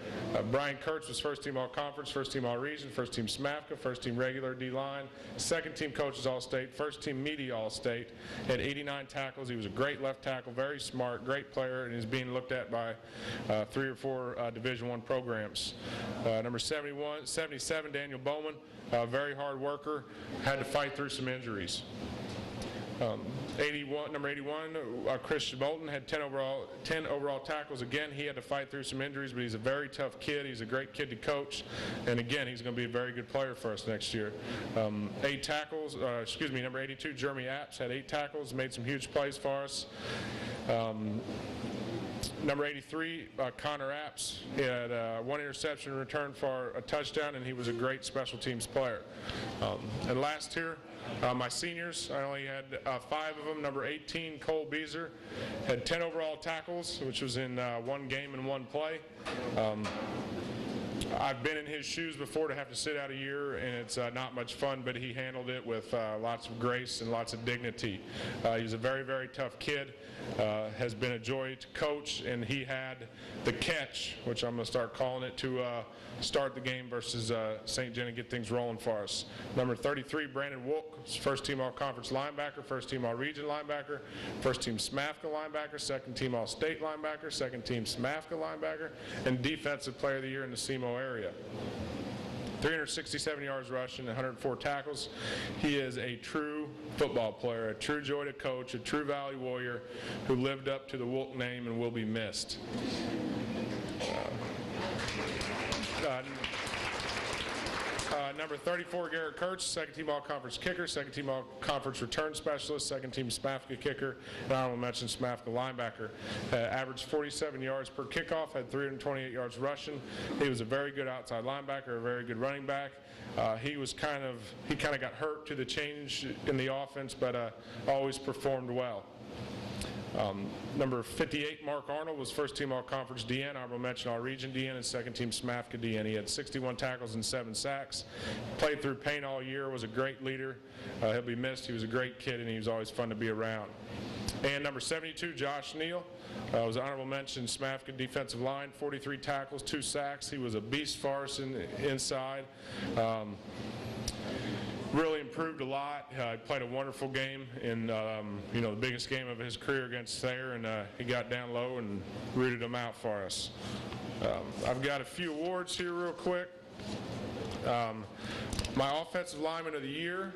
[SPEAKER 6] Brian Kurtz was first team all-conference, first team all-region, first team SMAFCA, first team regular D-line, second team coaches all-state, first team media all-state. Had 89 tackles. He was a great left tackle, very smart, great player, and is being looked at by 3 or 4 Division I programs. Number 77, Daniel Bowman. Very hard worker, had to fight through some injuries. Number 81, Christian Bolton had 10 overall tackles. Again, he had to fight through some injuries, but he's a very tough kid. He's a great kid to coach, and again, he's going to be a very good player for us next year. 8 tackles. Number 82, Jeremy Apps had 8 tackles, made some huge plays for us. Number 83, Connor Apps. He had 1 interception in return for a touchdown, and he was a great special teams player. And last here, my seniors, I only had 5 of them. Number 18, Cole Beezer, had 10 overall tackles, which was in 1 game and 1 play. I've been in his shoes before to have to sit out a year, and it's not much fun, but he handled it with lots of grace and lots of dignity. He's a very, very tough kid, has been a joy to coach, and he had the catch, which I'm going to start calling it, to start the game versus St. John and get things rolling for us. Number 33, Brandon Wolk, first team all-conference linebacker, first team all-region linebacker, first team SMAFCA linebacker, second team all-state linebacker, second team SMAFCA linebacker, and defensive player of the year in the SEMO area. 367 yards rushing, 104 tackles. He is a true football player, a true joy to coach, a true Valley Warrior who lived up to the Wolk name and will be missed. Number 34, Garrett Kurtz, second team all-conference kicker, second team all-conference return specialist, second team SMAFCA kicker, and I will mention SMAFCA linebacker. Averaged 47 yards per kickoff, had 328 yards rushing. He was a very good outside linebacker, a very good running back. He kind of got hurt to the change in the offense, but always performed well. Number 58, Mark Arnold, was first team all-conference DN, honorable mention all-region DN, and second team SMAFCA DN. He had 61 tackles and 7 sacks. Played through pain all year, was a great leader. He'll be missed. He was a great kid, and he was always fun to be around. And number 72, Josh Neal, was honorable mention SMAFCA defensive line, 43 tackles, 2 sacks. He was a beast for us inside. Really improved a lot. He played a wonderful game in the biggest game of his career against Thayer, and he got down low and rooted them out for us. I've got a few awards here real quick. My offensive lineman of the year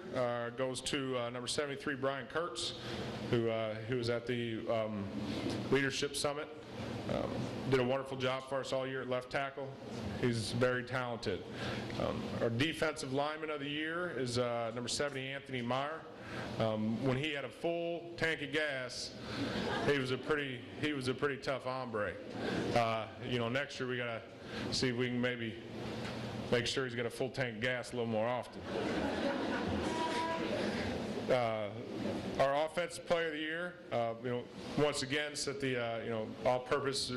[SPEAKER 6] goes to number 73, Brian Kurtz, who was at the Leadership Summit. Did a wonderful job for us all year at left tackle. He's very talented. Our defensive lineman of the year is number 70, Anthony Meyer. When he had a full tank of gas, he was a pretty tough hombre. Next year we got to see if we can maybe make sure he's got a full tank of gas a little more often. Our offensive player of the year, once again set the all-purpose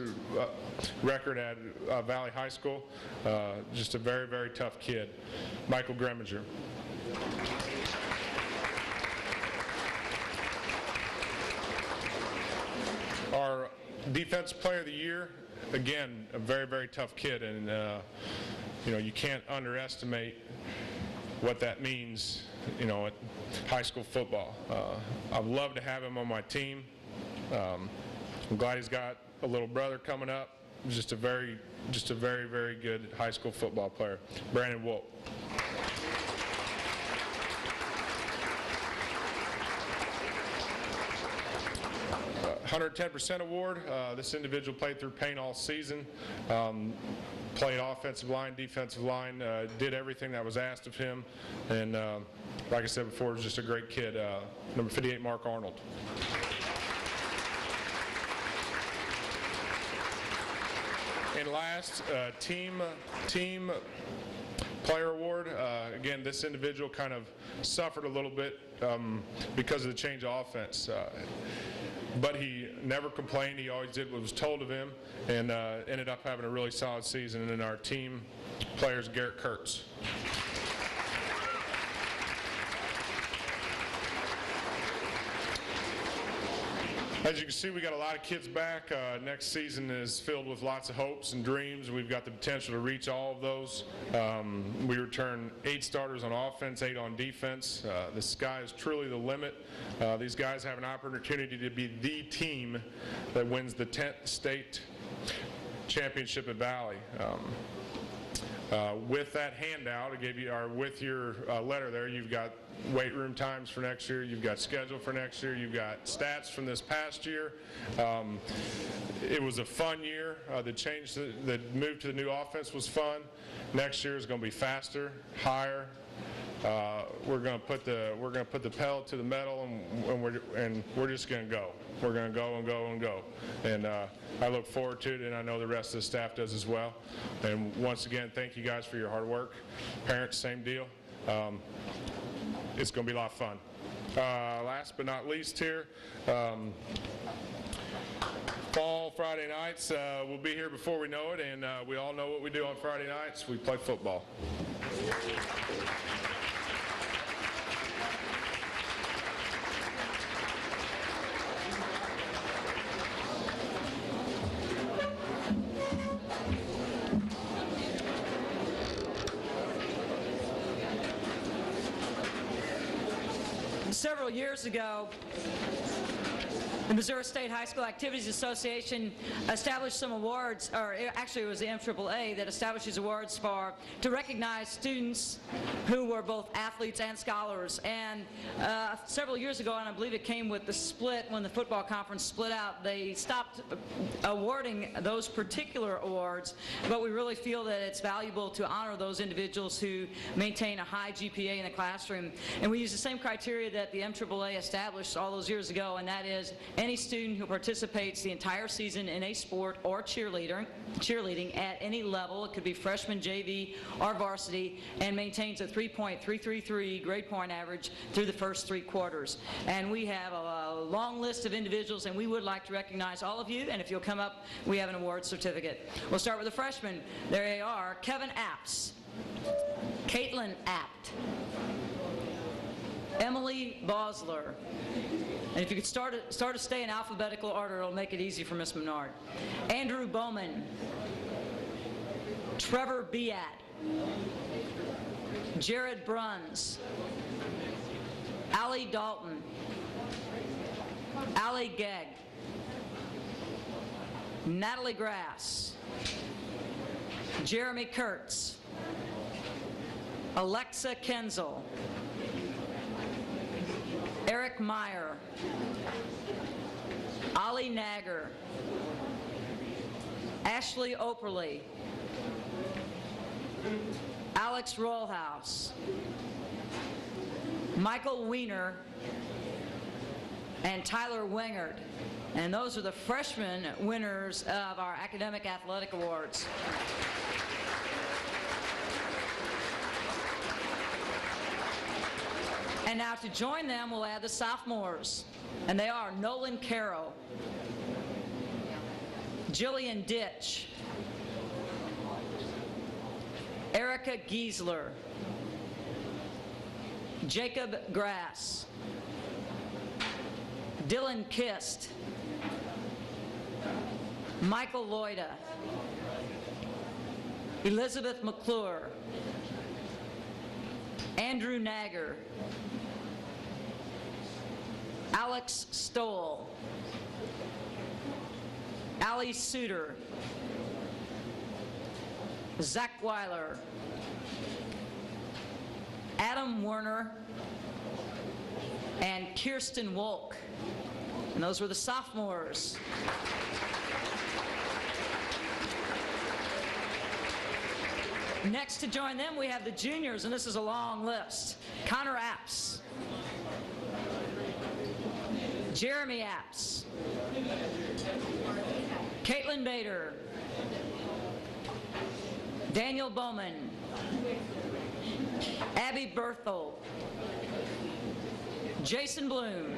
[SPEAKER 6] record at Valle High School. Just a very, very tough kid, Michael Greminger. Our defensive player of the year, again, a very, very tough kid, and you can't underestimate what that means, at high school football. I'd love to have him on my team. I'm glad he's got a little brother coming up. Just a very, very good high school football player, Brandon Wolf. 110% award. This individual played through pain all season. Played offensive line, defensive line, did everything that was asked of him, and like I said before, was just a great kid. Number 58, Mark Arnold. And last, team player award. Again, this individual kind of suffered a little bit because of the change of offense. But he never complained. He always did what was told of him, and ended up having a really solid season. And then our team players, Garrett Kurtz. As you can see, we got a lot of kids back. Next season is filled with lots of hopes and dreams. We've got the potential to reach all of those. We return 8 starters on offense, 8 on defense. The sky is truly the limit. These guys have an opportunity to be the team that wins the 10th state championship at Valle. With that handout, I gave you, or with your letter there, you've got weight room times for next year, you've got schedule for next year, you've got stats from this past year. It was a fun year. The change, the move to the new offense was fun. Next year is going to be faster, higher. We're going to put the pedal to the metal, and we're just going to go. We're going to go and go and go. And I look forward to it, and I know the rest of the staff does as well. And once again, thank you guys for your hard work. Parents, same deal. It's going to be a lot of fun. Last but not least here, fall Friday nights. We'll be here before we know it, and we all know what we do on Friday nights. We play football.
[SPEAKER 1] Several years ago, the Missouri State High School Activities Association established some awards, or actually it was the MAAA that established these awards to recognize students who were both athletes and scholars. And several years ago, and I believe it came with the split, when the football conference split out, they stopped awarding those particular awards, but we really feel that it's valuable to honor those individuals who maintain a high GPA in the classroom. And we use the same criteria that the MAAA established all those years ago, and that is any student who participates the entire season in a sport or cheerleading at any level, it could be freshman, JV, or varsity, and maintains a 3.333 grade point average through the first 3 quarters. And we have a long list of individuals, and we would like to recognize all of you, and if you'll come up, we have an award certificate. We'll start with the freshmen. There they are: Kevin Apps, Caitlin Apt, Emily Bosler. And if you could start to stay in alphabetical order, it'll make it easy for Miss Menard. Andrew Bowman, Trevor Beat, Jared Bruns, Allie Dalton, Allie Gegg, Natalie Grass, Jeremy Kurtz, Alexa Kenzel, Eric Meyer, Ali Nagger, Ashley Operly, Alex Rollhouse, Michael Wiener, and Tyler Wingard. And those are the freshman winners of our Academic Athletic Awards. And now to join them, we'll add the sophomores. And they are Nolan Caro, Jillian Ditch, Erica Giesler, Jacob Grass, Dylan Kist, Michael Loida, Elizabeth McClure, Andrew Nagger, Alex Stoll, Ali Suter, Zach Weiler, Adam Werner, and Kirsten Wolk. And those were the sophomores. Next to join them, we have the juniors, and this is a long list. Connor Apps, Jeremy Apps, Caitlin Bader, Daniel Bowman, Abby Berthold, Jason Bloom,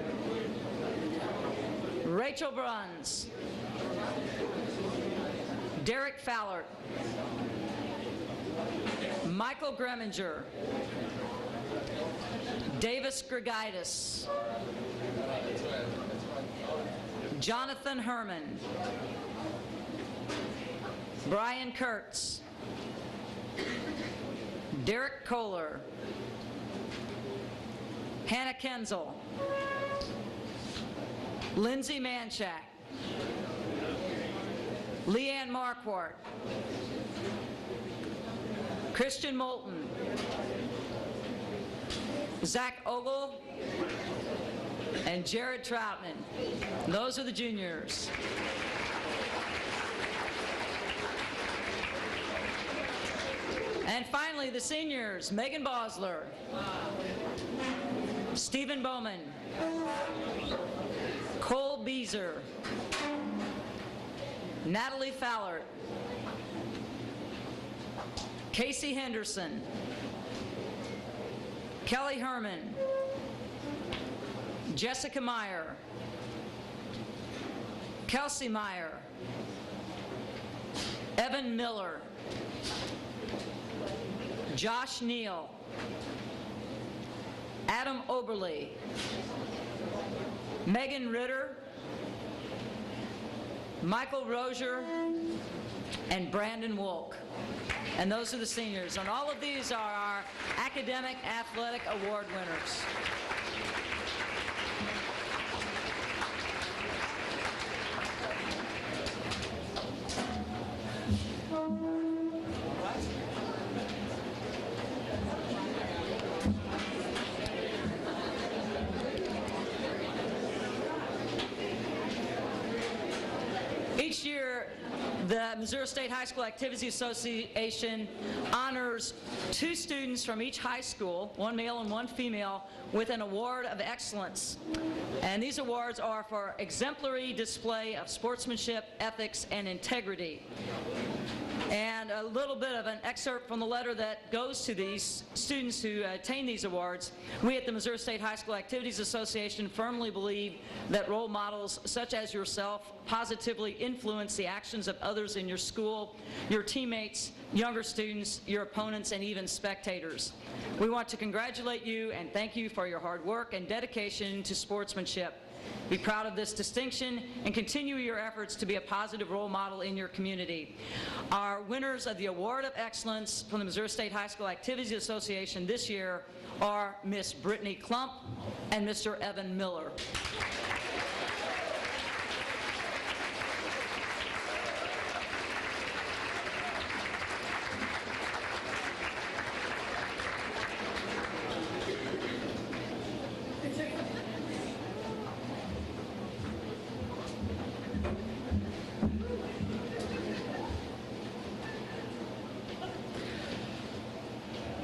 [SPEAKER 1] Rachel Bruns, Derek Fowler, Michael Greminger, Davis Grigaitis, Jonathan Herman, Brian Kurtz, Derek Kohler, Hannah Kenzel, Lindsay Manchak, Leanne Marquardt, Christian Moulton, Zach Ogle, and Jared Troutman. Those are the juniors. And finally, the seniors, Megan Bosler, Stephen Bowman, Cole Beezer, Natalie Fowler, Casey Henderson, Kelly Herman, Jessica Meyer, Kelsey Meyer, Evan Miller, Josh Neal, Adam Oberly, Megan Ritter, Michael Rozier, and Brandon Wolk. And those are the seniors. And all of these are our Academic Athletic Award winners. Each year, the Missouri State High School Activities Association honors 2 students from each high school, 1 male and 1 female, with an award of excellence. And these awards are for exemplary display of sportsmanship, ethics, and integrity. And a little bit of an excerpt from the letter that goes to these students who attain these awards. We at the Missouri State High School Activities Association firmly believe that role models such as yourself positively influence the actions of others in your school, your teammates, younger students, your opponents, and even spectators. We want to congratulate you and thank you for your hard work and dedication to sportsmanship. Be proud of this distinction and continue your efforts to be a positive role model in your community. Our winners of the Award of Excellence from the Missouri State High School Activities Association this year are Miss Brittany Klump and Mr. Evan Miller.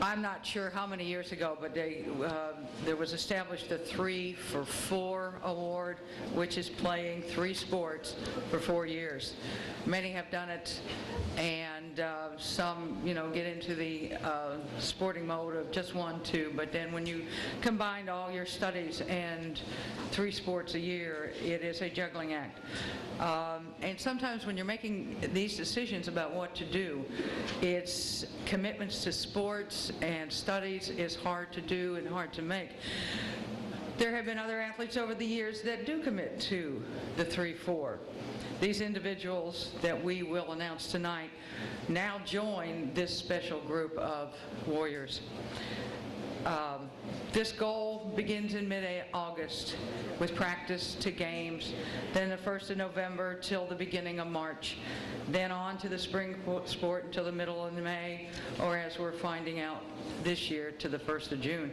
[SPEAKER 7] I'm not sure how many years ago, but there was established a 3 for 4 award, which is playing 3 sports for 4 years. Many have done it, and some, get into the sporting mode of just 1, 2. But then when you combine all your studies and 3 sports a year, it is a juggling act. And sometimes when you're making these decisions about what to do, it's commitments to sports and studies is hard to do and hard to make. There have been other athletes over the years that do commit to the 3-4. These individuals that we will announce tonight now join this special group of warriors. This goal begins in mid-August with practice to games, then the 1st of November till the beginning of March, then on to the spring sport until the middle of May, or as we're finding out this year, to the 1st of June.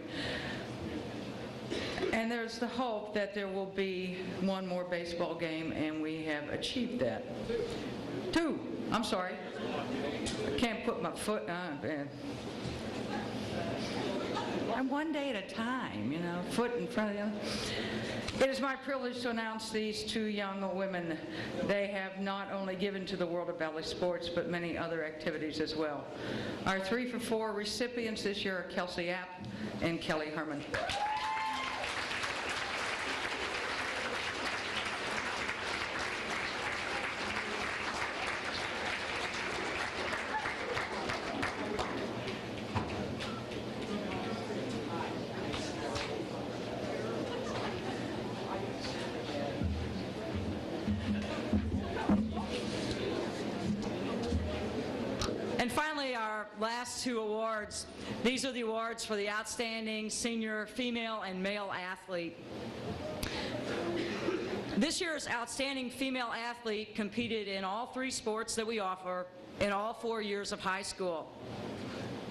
[SPEAKER 7] And there's the hope that there will be one more baseball game, and we have achieved that. 2. I'm sorry. I can't put my foot on, man. I'm one day at a time, foot in front of the other. It is my privilege to announce these 2 young women. They have not only given to the world of Valley sports, but many other activities as well. Our 3 for 4 recipients this year are Kelsey App and Kelly Herman.
[SPEAKER 1] And finally, our last 2 awards. These are the awards for the outstanding senior female and male athlete. This year's outstanding female athlete competed in all 3 sports that we offer in all 4 years of high school.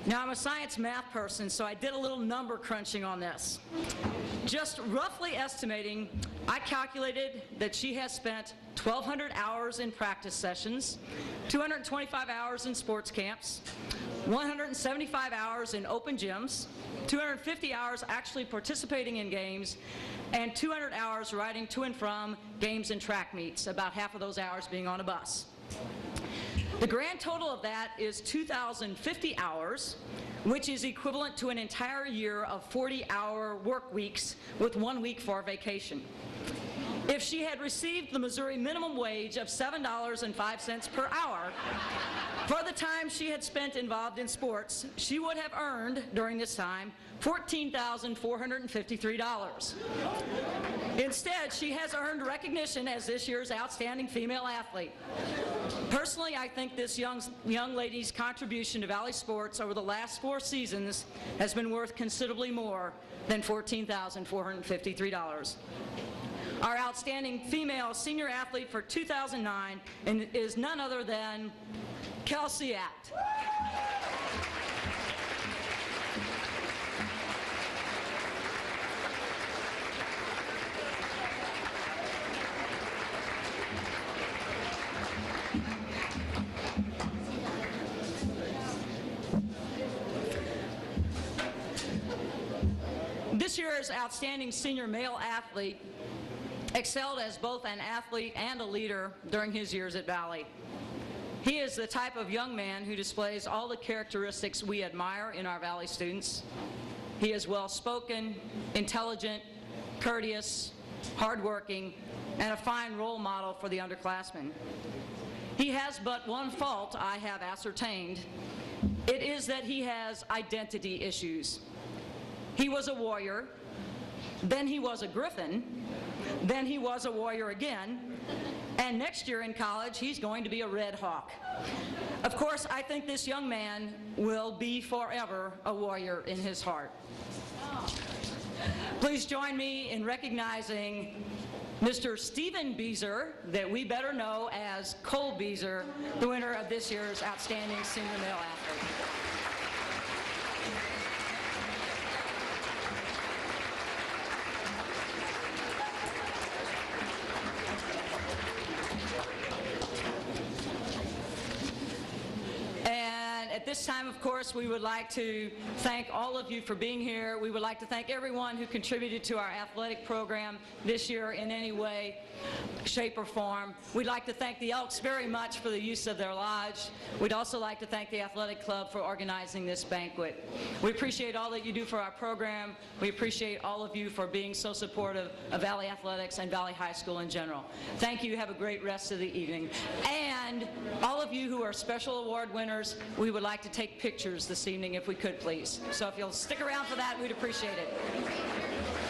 [SPEAKER 1] Now, I'm a science math person, so I did a little number crunching on this. Just roughly estimating, I calculated that she has spent 1,200 hours in practice sessions, 225 hours in sports camps, 175 hours in open gyms, 250 hours actually participating in games, and 200 hours riding to and from games and track meets, about half of those hours being on a bus. The grand total of that is 2,050 hours, which is equivalent to an entire year of 40-hour work weeks with 1 week for vacation. If she had received the Missouri minimum wage of $7.05 per hour for the time she had spent involved in sports, she would have earned, during this time, $14,453. Instead, she has earned recognition as this year's outstanding female athlete. Personally, I think this young lady's contribution to Valley sports over the last 4 seasons has been worth considerably more than $14,453. Our outstanding female senior athlete for 2009 is none other than Kelsey Apt. This year's outstanding senior male athlete excelled as both an athlete and a leader during his years at Valle. He is the type of young man who displays all the characteristics we admire in our Valle students. He is well-spoken, intelligent, courteous, hardworking, and a fine role model for the underclassmen. He has but one fault, I have ascertained. It is that he has identity issues. He was a warrior, then he was a Griffin, then he was a warrior again, and next year in college he's going to be a Red Hawk. Of course, I think this young man will be forever a warrior in his heart. Please join me in recognizing Mr. Stephen Beezer, that we better know as Cole Beezer, the winner of this year's Outstanding Senior Male Athlete. At this time, of of course, we would like to thank all of you for being here. We would like to thank everyone who contributed to our athletic program this year in any way, shape, or form. We'd like to thank the Elks very much for the use of their lodge. We'd also like to thank the athletic club for organizing this banquet. We appreciate all that you do for our program. We appreciate all of you for being so supportive of Valley Athletics and Valley High School in general. Thank you. Have a great rest of the evening. And all of you who are special award winners, we would like to take pictures this evening if we could, please. So if you'll stick around for that, we'd appreciate it.